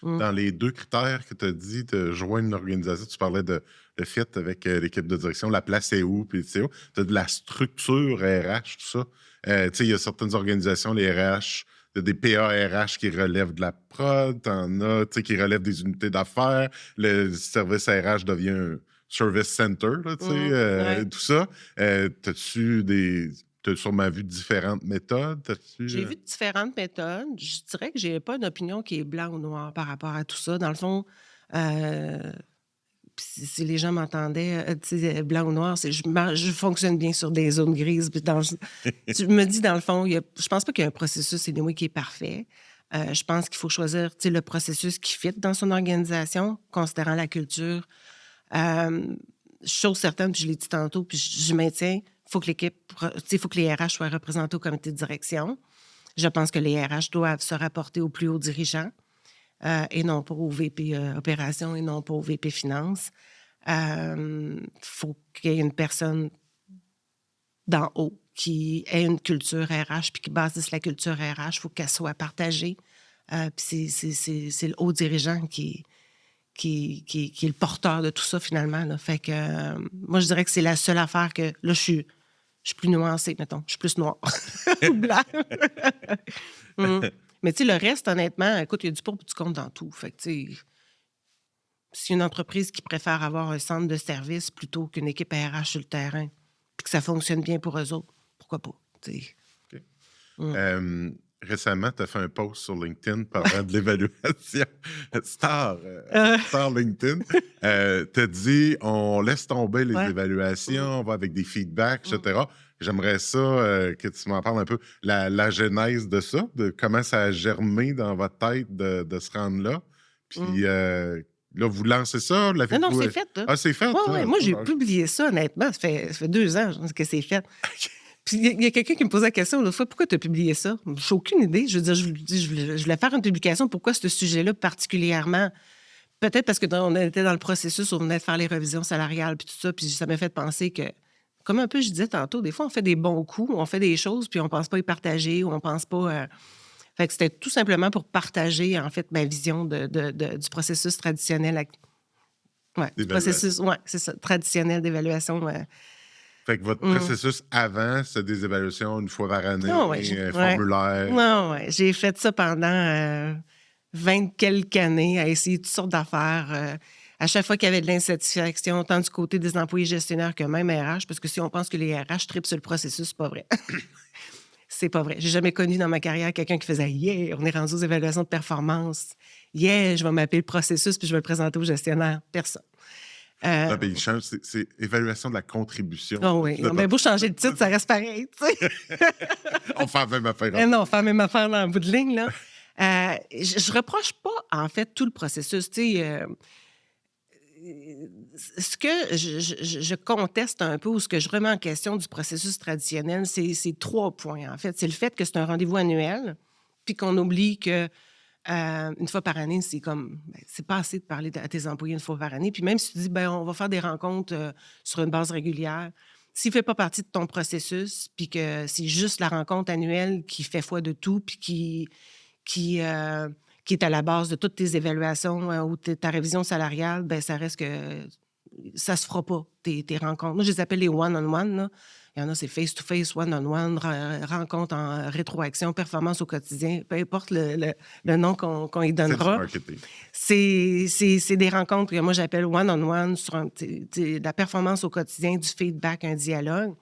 Dans les 2 critères que tu as dit de joindre une organisation, tu parlais de le fit avec l'équipe de direction, la place est où, puis tu as de la structure RH, tout ça. Tu sais, il y a certaines organisations, les RH, il y a des PA-RH qui relèvent de la prod, t'en as, tu sais, qui relèvent des unités d'affaires, le service RH devient un service center, là, tu sais, tout ça. T'as sûrement vu différentes méthodes? J'ai vu différentes méthodes. Je dirais que j'ai pas une opinion qui est blanc ou noir par rapport à tout ça. Dans le fond, si les gens m'entendaient, tu sais, blanc ou noir, je fonctionne bien sur des zones grises. Puis je me dis, dans le fond, je pense pas qu'il y a un processus anyway, qui est parfait. Je pense qu'il faut choisir, tu sais, le processus qui fit dans son organisation, considérant la culture. Chose certaine, puis je l'ai dit tantôt, puis je maintiens, il faut que les RH soient représentés au comité de direction. Je pense que les RH doivent se rapporter aux plus hauts dirigeants et non pas au VP opération et non pas au VP finance. Faut qu'il y ait une personne d'en haut qui ait une culture RH puis qui bâtisse la culture RH. Il faut qu'elle soit partagée. Puis c'est le haut dirigeant qui est le porteur de tout ça, finalement. Là. Fait que moi, je dirais que c'est la seule affaire que... Là, je suis plus nuancée, mettons. Je suis plus noire ou blanc. Mais tu sais, le reste, honnêtement, écoute, il y a du pour et du contre dans tout. Fait que tu sais, si une entreprise qui préfère avoir un centre de service plutôt qu'une équipe RH sur le terrain, puis que ça fonctionne bien pour eux autres, pourquoi pas? Tu sais. OK. Récemment, tu as fait un post sur LinkedIn parlant de l'évaluation. Star LinkedIn. Tu as dit, on laisse tomber les évaluations, on va avec des feedbacks, etc. J'aimerais ça que tu m'en parles un peu, la genèse de ça, de comment ça a germé dans votre tête de se rendre là. Puis là, vous lancez ça? Non, c'est fait. Là. Ah, c'est fait? Ouais. Moi, j'ai publié ça, honnêtement. Ça fait 2 ans que c'est fait. Puis il y a quelqu'un qui me posait la question l'autre fois, pourquoi tu as publié ça? J'ai aucune idée. Je veux dire, je voulais faire une publication. Pourquoi ce sujet-là particulièrement? Peut-être parce qu'on était dans le processus où on venait de faire les revisions salariales puis tout ça, puis ça m'a fait penser que, comme un peu je disais tantôt, des fois, on fait des bons coups, on fait des choses, puis on pense pas y partager ou on pense pas... Fait que c'était tout simplement pour partager, en fait, ma vision du processus traditionnel. Du processus, c'est ça, traditionnel d'évaluation. Fait que votre processus avant, c'est des évaluations une fois par année, formulaire. Non, j'ai fait ça pendant 20 quelques années à essayer toutes sortes d'affaires. À chaque fois qu'il y avait de l'insatisfaction, tant du côté des employés gestionnaires que même RH, parce que si on pense que les RH trippent sur le processus, c'est pas vrai. C'est pas vrai. J'ai jamais connu dans ma carrière quelqu'un qui faisait « Yeah, on est rendu aux évaluations de performance. Yeah, je vais mapper le processus puis je vais le présenter aux gestionnaires. » Personne. Non, mais il change, c'est évaluation de la contribution. Oh oui, mais beau changer de titre, ça reste pareil, tu sais. On fait la même affaire. Non, on fait la même affaire dans le bout de ligne, là. Je reproche pas, en fait, tout le processus, tu sais. Ce que je conteste un peu ou ce que je remets en question du processus traditionnel, c'est 3 points, en fait. C'est le fait que c'est un rendez-vous annuel, puis qu'on oublie que une fois par année, c'est comme, c'est pas assez de parler à tes employés une fois par année. Puis même si tu dis, on va faire des rencontres sur une base régulière, s'il ne fait pas partie de ton processus, puis que c'est juste la rencontre annuelle qui fait foi de tout, puis qui est à la base de toutes tes évaluations ou ta révision salariale, ça reste que ça se fera pas, tes rencontres. Moi, je les appelle les one-on-one, là. Il y en a, c'est face-to-face, one-on-one, rencontre en rétroaction, performance au quotidien, peu importe le nom qu'on y donnera. C'est des rencontres que moi, j'appelle one-on-one sur la performance au quotidien, du feedback, un dialogue.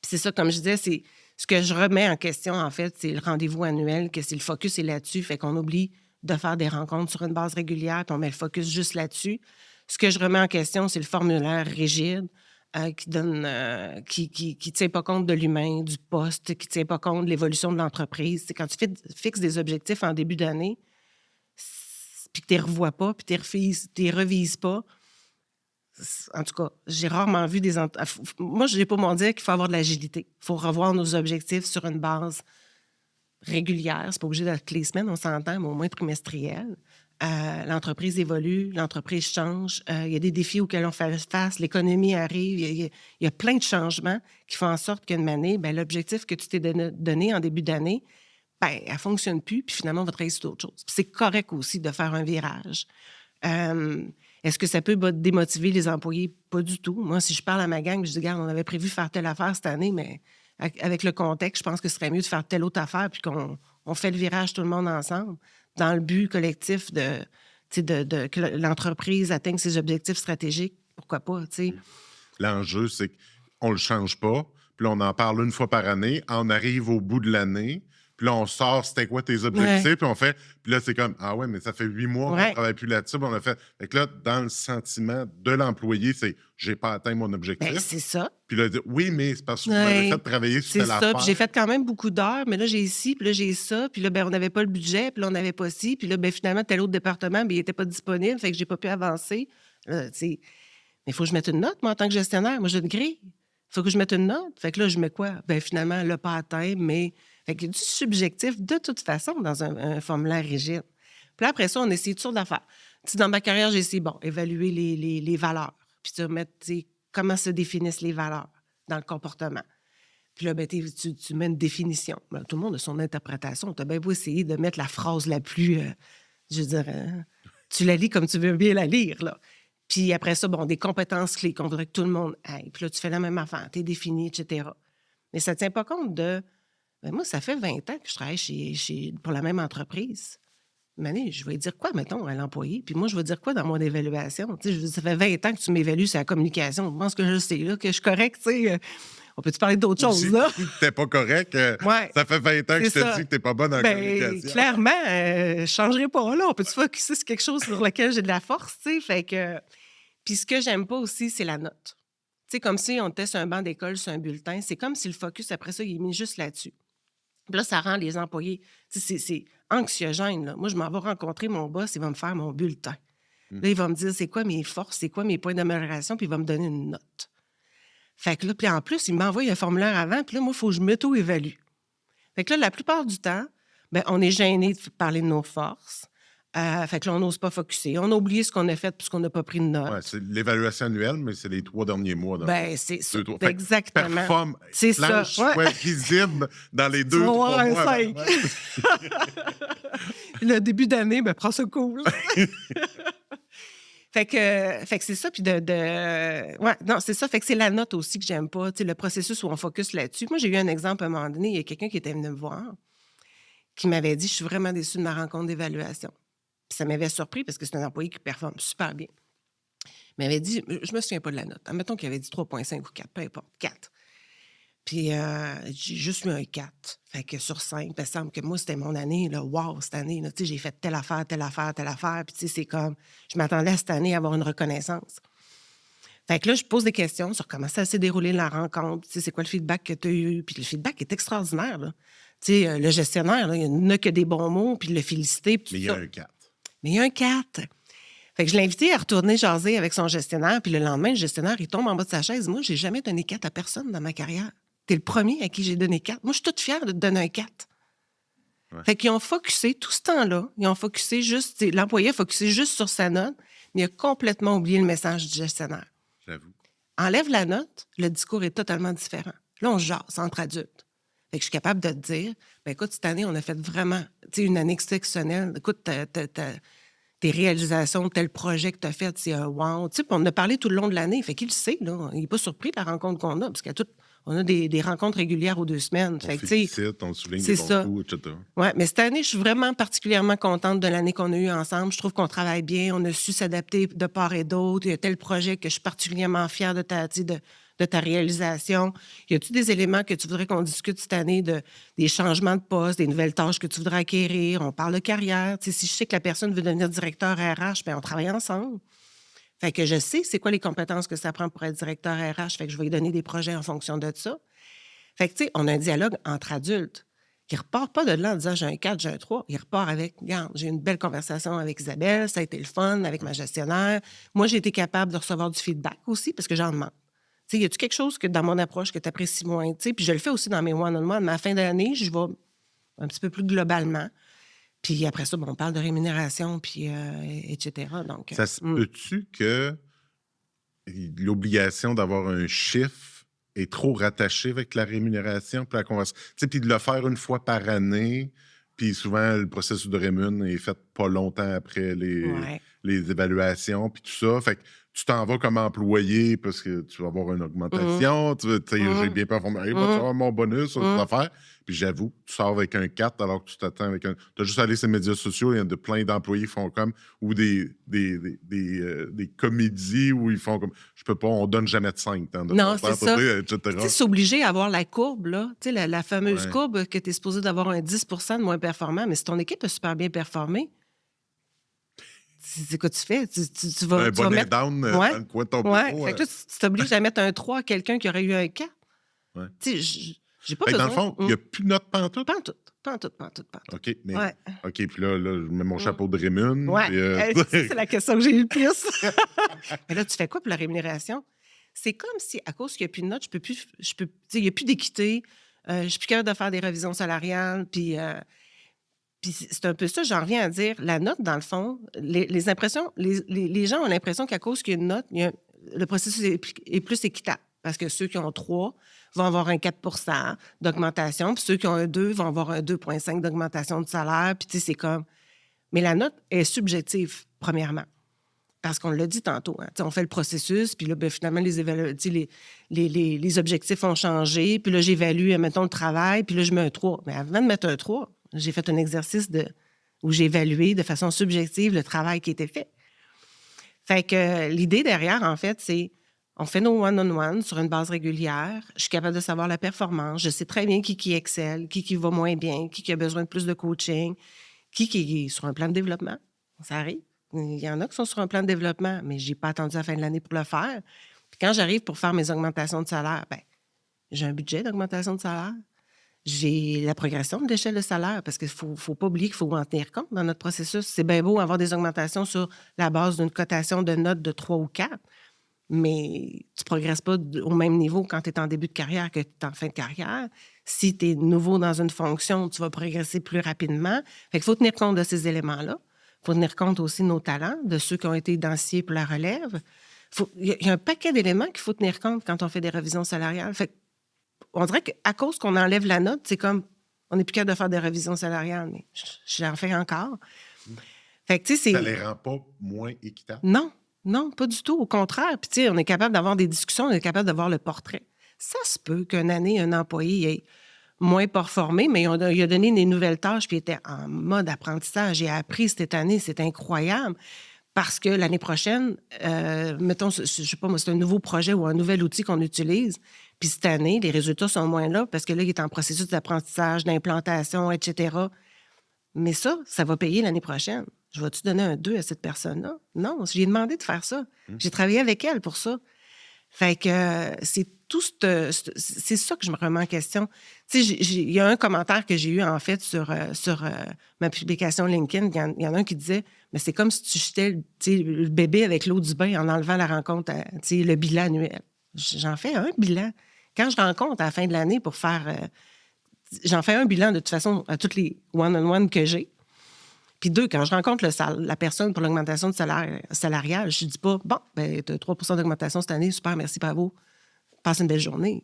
Puis c'est ça, comme je disais, c'est ce que je remets en question, en fait, c'est le rendez-vous annuel, que c'est le focus est là-dessus, fait qu'on oublie de faire des rencontres sur une base régulière, puis on met le focus juste là-dessus. Ce que je remets en question, c'est le formulaire rigide qui tient pas compte de l'humain, du poste, qui tient pas compte de l'évolution de l'entreprise. C'est quand tu fixes des objectifs en début d'année, puis que tu les revois pas, puis tu les revises pas. En tout cas, j'ai rarement vu des... Moi, je n'ai pas mon dire qu'il faut avoir de l'agilité. Il faut revoir nos objectifs sur une base régulière. C'est pas obligé d'être toutes les semaines, on s'entend, mais au moins trimestrielle. L'entreprise évolue, l'entreprise change. Il y a des défis auxquels on fait face. L'économie arrive. Il y a plein de changements qui font en sorte qu'une année, l'objectif que tu t'es donné en début d'année, elle ne fonctionne plus, puis finalement, on va travailler sur d'autres choses. Puis c'est correct aussi de faire un virage. Est-ce que ça peut démotiver les employés? Pas du tout. Moi, si je parle à ma gang, je dis, regarde, on avait prévu faire telle affaire cette année, mais avec le contexte, je pense que ce serait mieux de faire telle autre affaire, puis qu'on fait le virage tout le monde ensemble, dans le but collectif que l'entreprise atteigne ses objectifs stratégiques. Pourquoi pas, tu sais? L'enjeu, c'est qu'on ne le change pas, puis là, on en parle une fois par année, on arrive au bout de l'année, puis là, on sort, c'était quoi tes objectifs, puis on fait, puis là, c'est comme, ah ouais, mais ça fait 8 mois qu'on ne travaille plus là-dessus, puis on a fait. Fait que là, dans le sentiment de l'employé, c'est, j'ai pas atteint mon objectif. C'est ça. Puis là, oui, mais c'est parce que vous m'avez fait travailler sur telle affaire. C'est ça, puis j'ai fait quand même beaucoup d'heures, mais là, j'ai ci, puis là, j'ai ça, puis là, on n'avait pas le budget, puis là, on n'avait pas ci, puis là, finalement, tel autre département, il n'était pas disponible, fait que j'ai pas pu avancer. Mais il faut que je mette une note, moi, en tant que gestionnaire. Moi, j'ai une grille. Il faut que je mette une note. Fait que là, je mets quoi? Finalement, le pas atteint, mais... Fait qu'il y a du subjectif, de toute façon, dans un formulaire rigide. Puis là, après ça, on essaie toutes sortes d'affaires. Dans ma carrière, j'ai essayé, évaluer les valeurs. Puis mettre, comment se définissent les valeurs dans le comportement. Puis là, ben, tu mets une définition. Ben, tout le monde a son interprétation. Tu as bien beau essayer de mettre la phrase la plus, je veux dire, tu la lis comme tu veux bien la lire, là. Puis après ça, bon, des compétences clés qu'on voudrait que tout le monde ait. Puis là, tu fais la même affaire, tu es défini, etc. Mais ça ne tient pas compte de... Ben, moi, ça fait 20 ans que je travaille pour la même entreprise. Mané, je vais dire quoi, mettons, à l'employé? Puis moi, je vais dire quoi dans mon évaluation? Tu sais, je veux dire, ça fait 20 ans que tu m'évalues sur la communication. Je pense que je sais, là, que je suis correcte, tu sais. On peut-tu parler d'autres choses, là? Si t'es pas correct, Ouais, ça fait 20 ans que je c'est te ça. dis que t'es pas bonne en Ben, communication. clairement, je changerai pas, là. On peut-tu focuser sur quelque chose sur lequel j'ai de la force, tu sais? Fait que... Puis ce que j'aime pas aussi, c'est la note. Tu sais, comme si on était sur un banc d'école, sur un bulletin. C'est comme si le focus, après ça, il est mis juste là-dessus. Puis là, ça rend les employés... Tu sais, c'est anxiogène, là. Moi, je m'en vais rencontrer mon boss, il va me faire mon bulletin. Là, il va me dire c'est quoi mes forces, c'est quoi mes points d'amélioration, puis il va me donner une note. Fait que là, puis en plus, il m'envoie un formulaire avant, puis là, moi, il faut que je m'auto-évalue. Fait que là, la plupart du temps, bien, on est gêné de parler de nos forces. Fait que là, on n'ose pas focusser. On a oublié ce qu'on a fait puisqu'on n'a pas pris de note. Ouais, c'est l'évaluation annuelle, mais c'est les 3 derniers mois. Ben, c'est ça. 2, 3. Fait que Exactement. performe, C'est ça. planche, soit visible dans les 2, vas 3 avoir un mois. 5. Le début d'année, ben, prends ça cool. Fait que c'est ça, puis ouais, non, c'est ça. Fait que c'est la note aussi que j'aime pas, tu sais, le processus où on focus là-dessus. Moi, j'ai eu un exemple à un moment donné, il y a quelqu'un qui était venu me voir, qui m'avait dit « Je suis vraiment déçue de ma rencontre d'évaluation. » Puis ça m'avait surpris parce que c'est un employé qui performe super bien. Il m'avait dit, je me souviens pas de la note, admettons qu'il avait dit 3,5 ou 4, peu importe, 4. Puis j'ai juste eu un 4. Fait que sur 5, il me semble que moi, c'était mon année, là, wow, cette année, là, tu sais, j'ai fait telle affaire, telle affaire, telle affaire. Puis tu sais, c'est comme, je m'attendais à cette année à avoir une reconnaissance. Fait que là, je pose des questions sur comment ça s'est déroulé la rencontre, tu sais, c'est quoi le feedback que tu as eu. Puis le feedback est extraordinaire, là. Tu sais, le gestionnaire, là, il n'a que des bons mots, puis le féliciter. Puis Mais il y a un 4. Mais il y a un 4. Fait que je l'ai invité à retourner jaser avec son gestionnaire, puis le lendemain, le gestionnaire, il tombe en bas de sa chaise. Moi, j'ai jamais donné 4 à personne dans ma carrière. T'es le premier à qui j'ai donné 4. Moi, je suis toute fière de te donner un 4. Ouais. Fait qu'ils ont focusé tout ce temps-là. Ils ont focusé juste... L'employé a focusé juste sur sa note, mais il a complètement oublié le message du gestionnaire. J'avoue. Enlève la note, le discours est totalement différent. Là, on jase entre adultes. Fait que je suis capable de te dire, ben écoute, cette année, on a fait vraiment une année exceptionnelle. Écoute, tes réalisations, tel projet que tu as fait, c'est un wow. Tu sais, on en a parlé tout le long de l'année. Fait qu'il le sait, là. Il n'est pas surpris de la rencontre qu'on a, parce qu'on a des rencontres régulières aux 2 semaines. On félicite, on souligne des bons coups, etc. Oui, mais cette année, je suis vraiment particulièrement contente de l'année qu'on a eue ensemble. Je trouve qu'on travaille bien, on a su s'adapter de part et d'autre. Il y a tel projet que je suis particulièrement fière de ta réalisation. Y a-t-il des éléments que tu voudrais qu'on discute cette année, des changements de poste, des nouvelles tâches que tu voudrais acquérir? On parle de carrière. Tu sais, si je sais que la personne veut devenir directeur RH, bien, on travaille ensemble. Fait que je sais c'est quoi les compétences que ça prend pour être directeur RH. Fait que je vais lui donner des projets en fonction de ça. Fait que, tu sais, on a un dialogue entre adultes. Il ne repart pas de là en disant j'ai un 4, j'ai un 3. Il repart avec, regarde, j'ai eu une belle conversation avec Isabelle, ça a été le fun avec ma gestionnaire. Moi, j'ai été capable de recevoir du feedback aussi parce que j'en demande. Tu sais, y a-tu quelque chose que dans mon approche que tu apprécies moins? Tu sais, puis je le fais aussi dans mes one-on-one. Mais à la fin d'année, je vais un petit peu plus globalement. Puis après ça, on parle de rémunération, puis etc. Donc, ça se peut-tu que l'obligation d'avoir un chiffre est trop rattachée avec la rémunération puis la conversation? Tu sais, puis de le faire une fois par année, puis souvent, le processus de rémun est fait pas longtemps après les évaluations, puis tout ça. Fait que tu t'en vas comme employé parce que tu vas avoir une augmentation, tu sais, j'ai bien performé, hey, tu vas avoir mon bonus, sur cette affaire. Puis j'avoue, tu sors avec un 4 alors que tu t'attends avec un... Tu as juste allé sur les médias sociaux, il y a plein d'employés qui font comme... Ou des comédies où ils font comme... Je peux pas, on donne jamais de 5 temps de non, c'est ça. etc. Tu sais, c'est obligé à avoir la courbe, là. Tu sais, la fameuse courbe que tu es supposé d'avoir un 10 % de moins performant. Mais si ton équipe a super bien performé, c'est quoi tu fais? Tu vas, un bonnet mettre... down dans le coin de ton bureau. Fait que là, tu t'obliges à mettre un 3 à quelqu'un qui aurait eu un 4. Ouais. Tu sais, j'ai pas fait besoin... Dans le fond, il n'y a plus de note pantoute? Pantoute. OK, mais... Ouais. OK, puis là, je mets mon chapeau de rémun. Ouais, Puis, c'est la question que j'ai eu le plus. Mais là, tu fais quoi pour la rémunération? C'est comme si, à cause qu'il n'y a plus de notes, il n'y a plus d'équité, je suis plus capable de faire des révisions salariales, puis c'est un peu ça, j'en reviens à dire, la note, dans le fond, les impressions, les gens ont l'impression qu'à cause qu'il y a une note, le processus est plus équitable. Parce que ceux qui ont 3 vont avoir un 4 d'augmentation, puis ceux qui ont un 2 vont avoir un 2,5 d'augmentation de salaire. Puis, tu sais, c'est comme... Mais la note est subjective, premièrement. Parce qu'on l'a dit tantôt, hein, on fait le processus, puis là, ben, finalement, les objectifs ont changé, puis là, j'évalue, mettons, le travail, puis là, je mets un 3. Mais avant de mettre un 3, j'ai fait un exercice où j'ai évalué de façon subjective le travail qui était fait. Fait que l'idée derrière, en fait, c'est on fait nos one-on-one sur une base régulière. Je suis capable de savoir la performance. Je sais très bien qui excelle, qui va moins bien, qui a besoin de plus de coaching, qui est sur un plan de développement. Ça arrive. Il y en a qui sont sur un plan de développement, mais je n'ai pas attendu la fin de l'année pour le faire. Puis quand j'arrive pour faire mes augmentations de salaire, bien, j'ai un budget d'augmentation de salaire. J'ai la progression de l'échelle de salaire, parce qu'il ne faut pas oublier qu'il faut en tenir compte dans notre processus. C'est bien beau avoir des augmentations sur la base d'une cotation de notes de 3 ou 4, mais tu ne progresses pas au même niveau quand tu es en début de carrière que tu es en fin de carrière. Si tu es nouveau dans une fonction, tu vas progresser plus rapidement. Fait qu'il faut tenir compte de ces éléments-là. Il faut tenir compte aussi de nos talents, de ceux qui ont été identifiés pour la relève. Il y a un paquet d'éléments qu'il faut tenir compte quand on fait des révisions salariales. Fait on dirait qu'à cause qu'on enlève la note, c'est comme on n'est plus capable de faire des révisions salariales, mais j'en fais encore. Fait que, tu sais, ça les rend pas moins équitables? Non, pas du tout. Au contraire. Puis, tu sais, on est capable d'avoir des discussions, on est capable d'avoir le portrait. Ça se peut qu'une année, un employé ait moins performé, mais il a donné des nouvelles tâches, puis il était en mode apprentissage. J'ai appris cette année, c'est incroyable. Parce que l'année prochaine, mettons, je sais pas moi, c'est un nouveau projet ou un nouvel outil qu'on utilise. Puis cette année, les résultats sont moins là parce que là, il est en processus d'apprentissage, d'implantation, etc. Mais ça va payer l'année prochaine. Je vais-tu donner un 2 à cette personne-là? Non, je lui ai demandé de faire ça. J'ai travaillé avec elle pour ça. Fait que c'est c'est ça que je me remets en question. Tu sais, il y a un commentaire que j'ai eu, en fait, sur ma publication LinkedIn. Il y en a un qui disait, mais c'est comme si tu jetais le bébé avec l'eau du bain en enlevant la rencontre, le bilan annuel. J'en fais un bilan. Quand je rencontre à la fin de l'année pour faire... j'en fais un bilan, de toute façon, à toutes les one-on-one que j'ai. Puis 2, quand je rencontre la personne pour l'augmentation de salaire salariale, je ne dis pas, bon, ben, tu as 3 d'augmentation cette année, super, merci, bravo, passe une belle journée.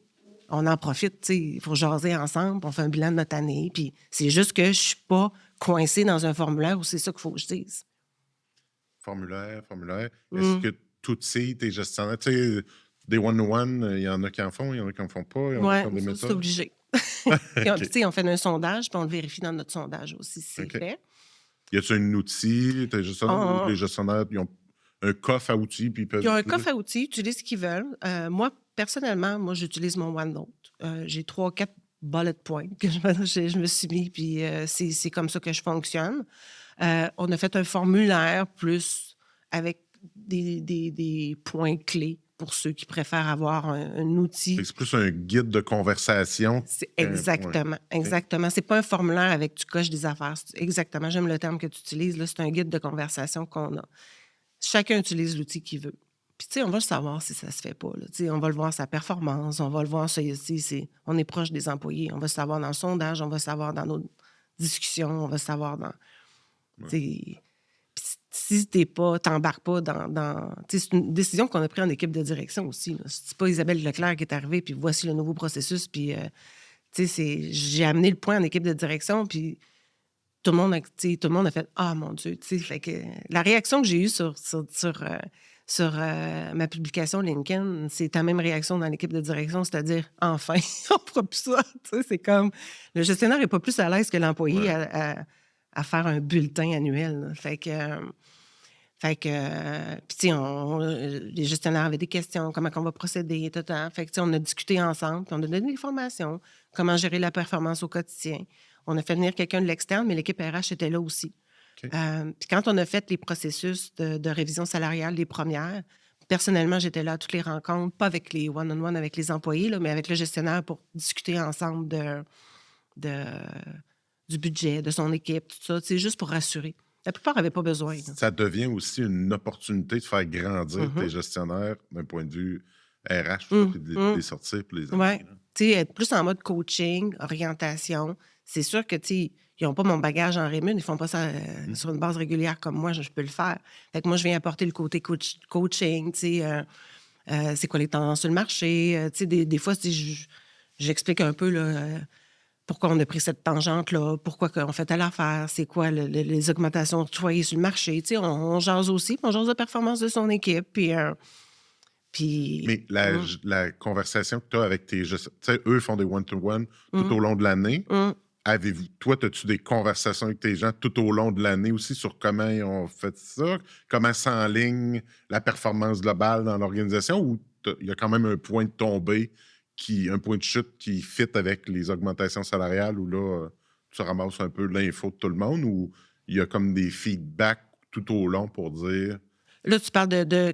On en profite, tu sais, il faut jaser ensemble, on fait un bilan de notre année. Puis c'est juste que je ne suis pas coincée dans un formulaire où c'est ça qu'il faut que je dise. Formulaire. Est-ce que toutes tes gestionnaires, tu sais, des one-on-one, il y en a qui en font, il y en a qui en font pas, il y en a qui ont des méthodes? C'est obligé. Okay. On fait un sondage, puis on le vérifie dans notre sondage aussi si c'est fait. Y a-t-il un outil, tes gestionnaires, les gestionnaires, ils ont un coffre à outils, puis ils peuvent... Ils ont un coffre à outils, ils utilisent ce qu'ils veulent. Moi, personnellement, j'utilise mon OneNote. J'ai 3-4 bullet points que je me suis mis, puis c'est comme ça que je fonctionne. On a fait un formulaire plus avec des points clés pour ceux qui préfèrent avoir un outil. C'est plus un guide de conversation. Exactement. C'est pas un formulaire avec tu coches des affaires. Exactement, j'aime le terme que tu utilises. Là, c'est un guide de conversation qu'on a. Chacun utilise l'outil qu'il veut. Puis, tu sais, on va le savoir si ça se fait pas. Là. On va le voir sa performance, on va le voir on est proche des employés, on va le savoir dans le sondage, on va le savoir dans nos discussions, on va le savoir dans... Ouais. Si t'embarques pas dans c'est une décision qu'on a prise en équipe de direction aussi. Là. C'est pas Isabelle Leclerc qui est arrivée, puis voici le nouveau processus, puis j'ai amené le point en équipe de direction, puis tout le monde a fait « Ah, mon Dieu! » Fait que la réaction que j'ai eue sur ma publication LinkedIn, c'est ta même réaction dans l'équipe de direction, c'est-à-dire « Enfin, on fera plus ça! » C'est comme... Le gestionnaire n'est pas plus à l'aise que l'employé à faire un bulletin annuel. Là. Fait que puis, les gestionnaires avaient des questions, comment on va procéder, tout. Fait que, on a discuté ensemble, puis on a donné des formations, comment gérer la performance au quotidien. On a fait venir quelqu'un de l'externe, mais l'équipe RH était là aussi. Okay. Puis quand on a fait les processus de révision salariale, les premières, personnellement, j'étais là à toutes les rencontres, pas avec les one-on-one avec les employés, là, mais avec le gestionnaire pour discuter ensemble du budget, de son équipe, tout ça, juste pour rassurer. La plupart n'avaient pas besoin. Là. Ça devient aussi une opportunité de faire grandir tes gestionnaires d'un point de vue RH, puis de les sortir pour les amener. Oui, être plus en mode coaching, orientation. C'est sûr que, ils n'ont pas mon bagage en rémun, ils ne font pas ça sur une base régulière comme moi, je peux le faire. Fait que moi, je viens apporter le côté coaching, c'est quoi les tendances sur le marché. Tu sais, des fois, j'explique un peu là, pourquoi on a pris cette tangente-là, pourquoi on fait telle affaire, c'est quoi les augmentations de choix sur le marché. Tu sais, on jase aussi, puis on jase de performance de son équipe. Puis Mais la conversation que tu as avec tes tu sais, eux font des one-to-one tout hum, au long de l'année. hum. Toi, as-tu des conversations avec tes gens tout au long de l'année aussi sur comment ils ont fait ça? Comment s'enligne la performance globale dans l'organisation ou il y a quand même un point de tombée, un point de chute qui fit avec les augmentations salariales où là, tu ramasses un peu l'info de tout le monde ou il y a comme des feedbacks tout au long pour dire, Là, tu parles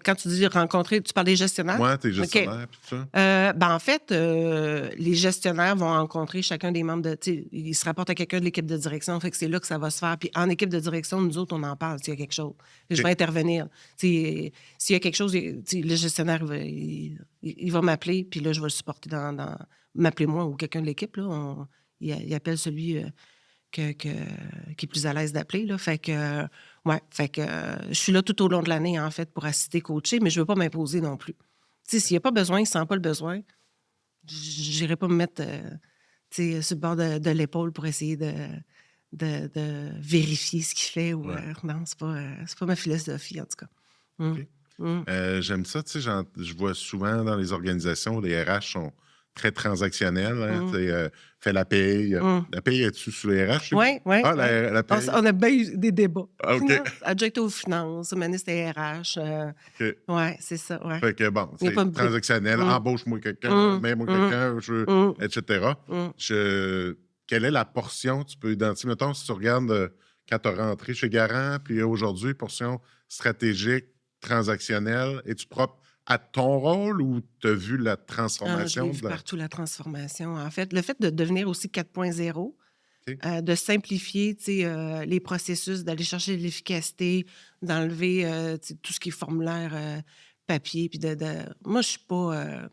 quand tu dis rencontrer, tu parles des gestionnaires? moi, t'es OK. gestionnaire, puis tout ça. En fait, les gestionnaires vont rencontrer chacun des membres tu sais, ils se rapportent à quelqu'un de l'équipe de direction, fait que c'est là que ça va se faire. Puis en équipe de direction, nous autres, on en parle s'il y a quelque chose. Je OK. vais intervenir. Tu sais, s'il y a quelque chose, tu sais, le gestionnaire, il va m'appeler, puis là, je vais le supporter m'appeler moi ou quelqu'un de l'équipe. Là, il appelle celui qui est plus à l'aise d'appeler. Là. Je suis là tout au long de l'année, en fait, pour assister, coacher, mais je ne veux pas m'imposer non plus. Tu sais, s'il n'y a pas besoin, il ne sent pas le besoin, je n'irai pas me mettre tu sais, sur le bord de l'épaule pour essayer de vérifier ce qu'il fait. Ouais. Non, c'est pas ma philosophie, en tout cas. Hum, OK. hum, J'aime ça, tu sais, je vois souvent dans les organisations, les RH sont très transactionnels, hein, tu hum, sais, fais la paye. hum. La paye, es-tu sous les RH chez vous? Oui, oui, Ah, oui. la paye. On a bien eu des débats. Ah, OK. Finance, adjoint aux finances, maintenant c'était RH. OK. Oui, c'est ça, oui. Fait que bon, Il n'y a pas c'est de bruit. transactionnel, Hum, embauche-moi quelqu'un, hum, mets-moi hum, quelqu'un, hum, etc. hum. Quelle est la portion, tu peux identifier, mettons, si tu regardes quand tu as rentré chez Garant, puis aujourd'hui, portion stratégique, transactionnelle, es-tu propre à ton rôle ou tu as vu la Ah, je l'ai transformation vu de la. partout, la transformation. En fait, le fait de devenir aussi 4.0, OK. de simplifier tu sais, les processus, d'aller chercher de l'efficacité, d'enlever tu sais, tout ce qui est formulaire papier. Puis moi, je suis pas.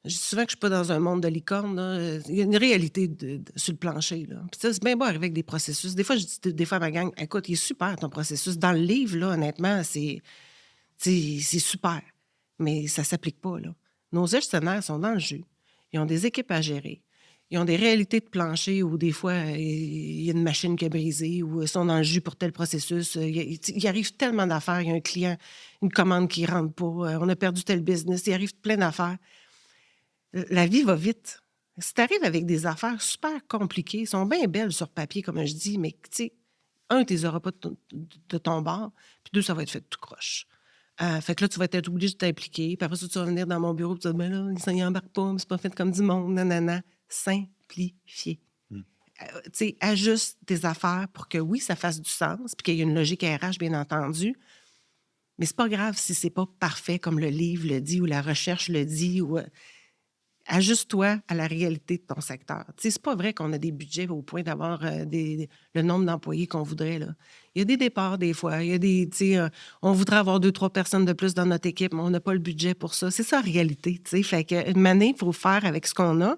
Je dis souvent que je suis pas dans un monde de licorne. Là. Il y a une réalité sur le plancher. Là. Puis ça, c'est bien beau arriver avec des processus. Des fois, je dis des fois à ma gang, écoute, il est super ton processus. Dans le livre, là, honnêtement, c'est super. Mais ça s'applique pas. Là. Nos gestionnaires sont dans le jus. Ils ont des équipes à gérer. Ils ont des réalités de plancher où des fois, il y a une machine qui est brisée ou ils sont dans le jus pour tel processus. Il arrive tellement d'affaires. Il y a un client, une commande qui ne rentre pas. On a perdu tel business. Il arrive plein d'affaires. La vie va vite. Si tu arrives avec des affaires super compliquées, sont bien belles sur papier, comme je dis, mais tu sais, un, tu les auras pas de ton bord, puis deux, ça va être fait tout croche. Fait que là, tu vas être obligé de t'impliquer, puis après ça, tu vas venir dans mon bureau, puis tu vas dire, ben là, ça y embarque pas, mais c'est pas fait comme du monde, nanana. Simplifier. Hmm. Tu sais, ajuste tes affaires pour que, oui, ça fasse du sens, puis qu'il y ait une logique RH, bien entendu, mais c'est pas grave si c'est pas parfait comme le livre le dit ou la recherche le dit ou... ajuste-toi à la réalité de ton secteur. Tu sais, c'est pas vrai qu'on a des budgets au point d'avoir le nombre d'employés qu'on voudrait. Là. Il y a des départs des fois. Il y a tu sais, on voudrait avoir 2-3 personnes de plus dans notre équipe, mais on n'a pas le budget pour ça. C'est ça la réalité. Tu sais. Fait que une année, il faut faire avec ce qu'on a,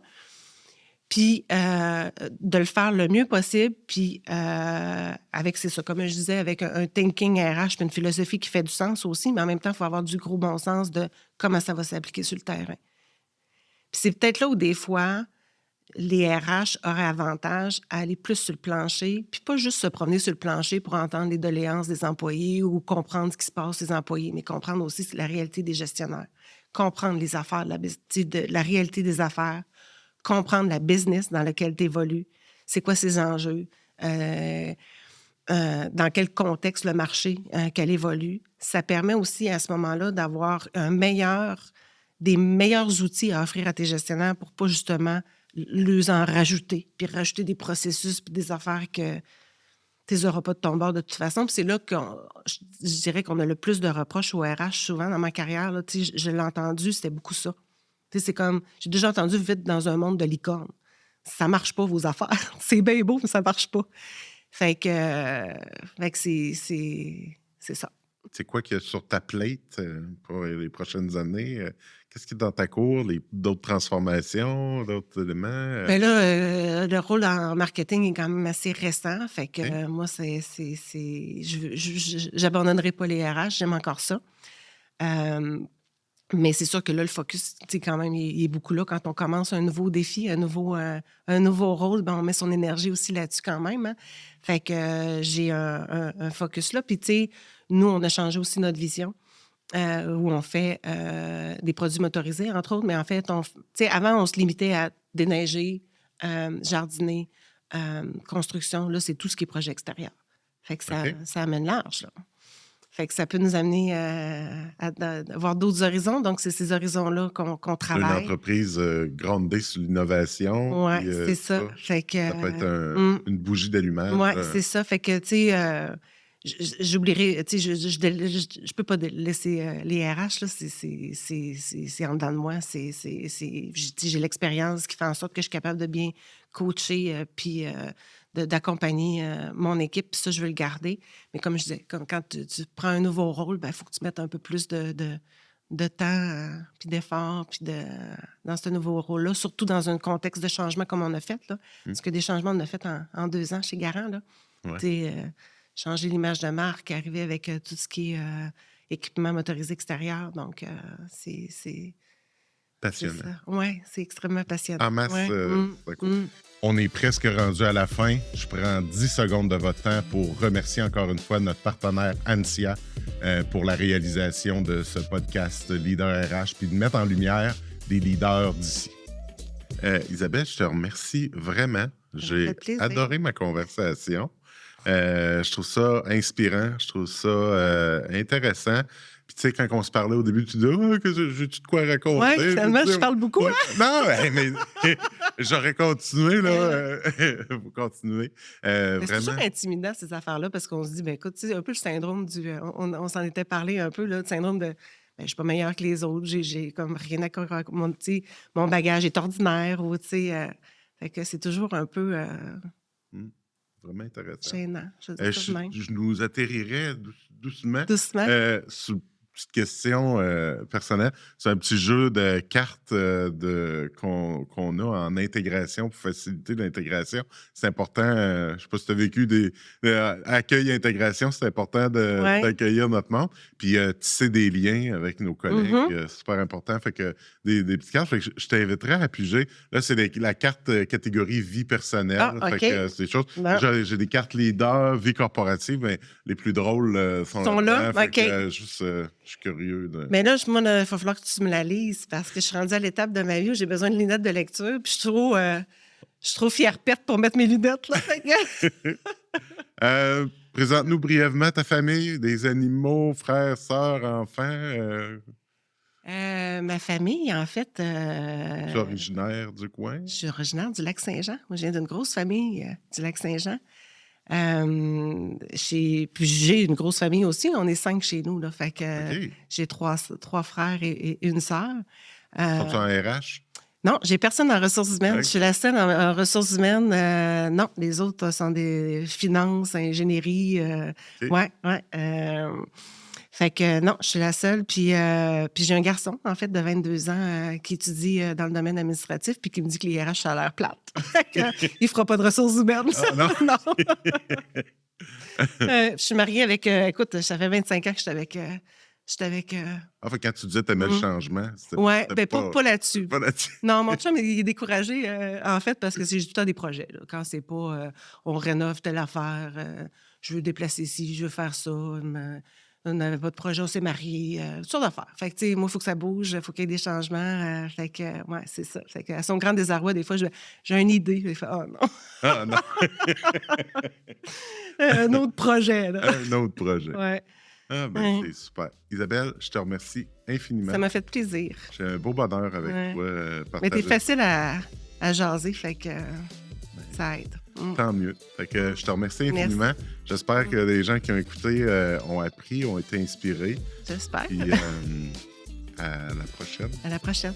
puis de le faire le mieux possible, puis avec, c'est ça, comme je disais, avec un thinking RH, puis une philosophie qui fait du sens aussi, mais en même temps, il faut avoir du gros bon sens de comment ça va s'appliquer sur le terrain. Puis c'est peut-être là où, des fois, les RH auraient avantage à aller plus sur le plancher, puis pas juste se promener sur le plancher pour entendre les doléances des employés ou comprendre ce qui se passe des employés, mais comprendre aussi la réalité des gestionnaires, comprendre les affaires, la réalité des affaires, comprendre la business dans laquelle tu évolues, c'est quoi ses enjeux, dans quel contexte le marché qu'elle évolue. Ça permet aussi à ce moment-là d'avoir des meilleurs outils à offrir à tes gestionnaires pour pas justement leur en rajouter, puis rajouter des processus puis des affaires que tu les auras pas de ton bord de toute façon. Puis c'est là que je dirais qu'on a le plus de reproches au RH souvent dans ma carrière. Là, je l'ai entendu, c'était beaucoup ça. C'est comme, j'ai déjà entendu vite dans un monde de licorne. Ça marche pas, vos affaires. C'est bien beau, mais ça marche pas. Fait que c'est ça. C'est quoi qu'il y a sur ta plate pour les prochaines années? Qu'est-ce qui est dans ta cour? D'autres transformations, d'autres éléments? Bien là, le rôle en marketing est quand même assez récent. Fait que OK. moi, j'abandonnerai pas les RH, j'aime encore ça. Euh, Mais c'est sûr que là, le focus, tu sais, quand même, il est beaucoup là. Quand on commence un nouveau défi, un nouveau rôle, ben, on met son énergie aussi là-dessus quand même, hein. Fait que j'ai un focus là. Puis, tu sais, nous, on a changé aussi notre vision, où on fait des produits motorisés, entre autres. Mais en fait, tu sais, avant, on se limitait à déneiger, jardiner, construction. Là, c'est tout ce qui est projet extérieur. Fait que OK. ça amène large, là. Fait que ça peut nous amener à voir d'autres horizons. Donc, c'est ces horizons-là qu'on Une travaille. entreprise groundée sur l'innovation. Oui, Puis, c'est ça. Fait que. ça peut être Hum, une bougie d'allumage. ouais, c'est ça. Fait que, tu sais, j'oublierai, tu sais, je peux pas laisser les RH, là, c'est en dedans de moi. J'ai l'expérience qui fait en sorte que je suis capable de bien coacher, puis d'accompagner mon équipe, puis ça, je veux le garder. Mais comme je disais, quand tu prends un nouveau rôle, il faut que tu mettes un peu plus de temps, puis d'effort, puis dans ce nouveau rôle-là, surtout dans un contexte de changement comme on a fait, là. Parce que des changements, on a fait en 2 ans chez Garant, là. Ouais. Tu sais, changer l'image de marque, arriver avec tout ce qui est équipement motorisé extérieur. Donc, c'est Passionnant. ça. Oui, c'est extrêmement passionnant. En masse, Ouais. c'est cool. On est presque rendu à la fin. Je prends 10 secondes de votre temps pour remercier encore une fois notre partenaire Ansia pour la réalisation de ce podcast Leader RH, puis de mettre en lumière des leaders d'ici. Isabelle, je te remercie vraiment. J'ai fait plaisir. adoré ma conversation. Je trouve ça inspirant, je trouve ça intéressant. Puis tu sais, quand on se parlait au début, tu dis « Ah, j'ai-tu de quoi raconter? » Oui, finalement, je parle beaucoup. Ouais. Non, mais j'aurais continué, là. Vous continuez. Mais c'est Vraiment. toujours intimidant, ces affaires-là, parce qu'on se dit, ben écoute, tu sais, un peu le syndrome on s'en était parlé un peu, là, le syndrome de, je suis pas meilleure que les autres, j'ai comme rien à mon, tu sais, mon bagage est ordinaire, ou, tu sais, fait que c'est toujours un peu Vraiment intéressant. gênant, je dis ça de même. Je nous atterrirais doucement Doucement. sur une petite question personnelle. C'est un petit jeu de cartes qu'on a en intégration pour faciliter l'intégration. C'est important, je ne sais pas si tu as vécu des accueil et intégration, c'est important Ouais. d'accueillir notre monde. Puis tisser des liens avec nos collègues, c'est super important. Fait que des petites cartes. Fait que je t'inviterais à piger. Là, c'est la carte catégorie vie personnelle. Ah, Fait OK. que c'est des choses. Bon. J'ai des cartes leader, vie corporative, mais les plus drôles Sont là? Fait OK. que, je suis curieux de. Mais là, moi, il va falloir que tu me la lises, parce que je suis rendue à l'étape de ma vie où j'ai besoin de lunettes de lecture, puis je suis trop fière perte pour mettre mes lunettes, là. Fait que- Présente-nous brièvement ta famille, des animaux, frères, sœurs, enfants. Ma famille, en fait, Tu es originaire du coin? je suis originaire du Lac-Saint-Jean. Moi, je viens d'une grosse famille du Lac-Saint-Jean. Puis j'ai une grosse famille aussi. On est 5 chez nous, là. Fait que OK. j'ai trois frères et une sœur. Sont-ils en RH? Non, j'ai personne en ressources humaines. OK. Je suis la seule en ressources humaines. Non, les autres sont des finances, ingénierie. OK. Ouais. Fait que non, je suis la seule. Puis j'ai un garçon, en fait, de 22 ans qui étudie dans le domaine administratif, puis qui me dit que les RH, ça a l'air plate. Fait que, il fera pas de ressources humaines. Ah, non? Non. Je suis mariée avec... écoute, ça fait 25 ans que j'étais avec... Ah, fait que quand tu disais que tu aimais le changement, c'était ouais, ben pas là-dessus. pas là-dessus. Non, mon chum, il est découragé, en fait, parce que c'est tout le temps des projets, là. Quand c'est pas on rénove telle affaire, je veux déplacer ici, je veux faire ça, on n'avait pas de projet, on s'est mariés, toutes sortes d'affaires. Fait que, tu sais, moi, il faut que ça bouge, il faut qu'il y ait des changements. Fait que, ouais, c'est ça. Fait que, à son grand désarroi, des fois, j'ai une idée. Il fait, oh non, Ah, non. un autre projet, là. Un autre projet. Ouais, Ah, ben, Ouais. c'est super. Isabelle, je te remercie infiniment. ça m'a fait plaisir. J'ai un beau bonheur avec Ouais. toi. Mais t'es Partager. facile à jaser, fait que ça aide. Tant mieux. Fait que je te remercie Merci. infiniment. J'espère que les gens qui ont écouté ont appris, ont été inspirés. J'espère. Puis à la prochaine. À la prochaine.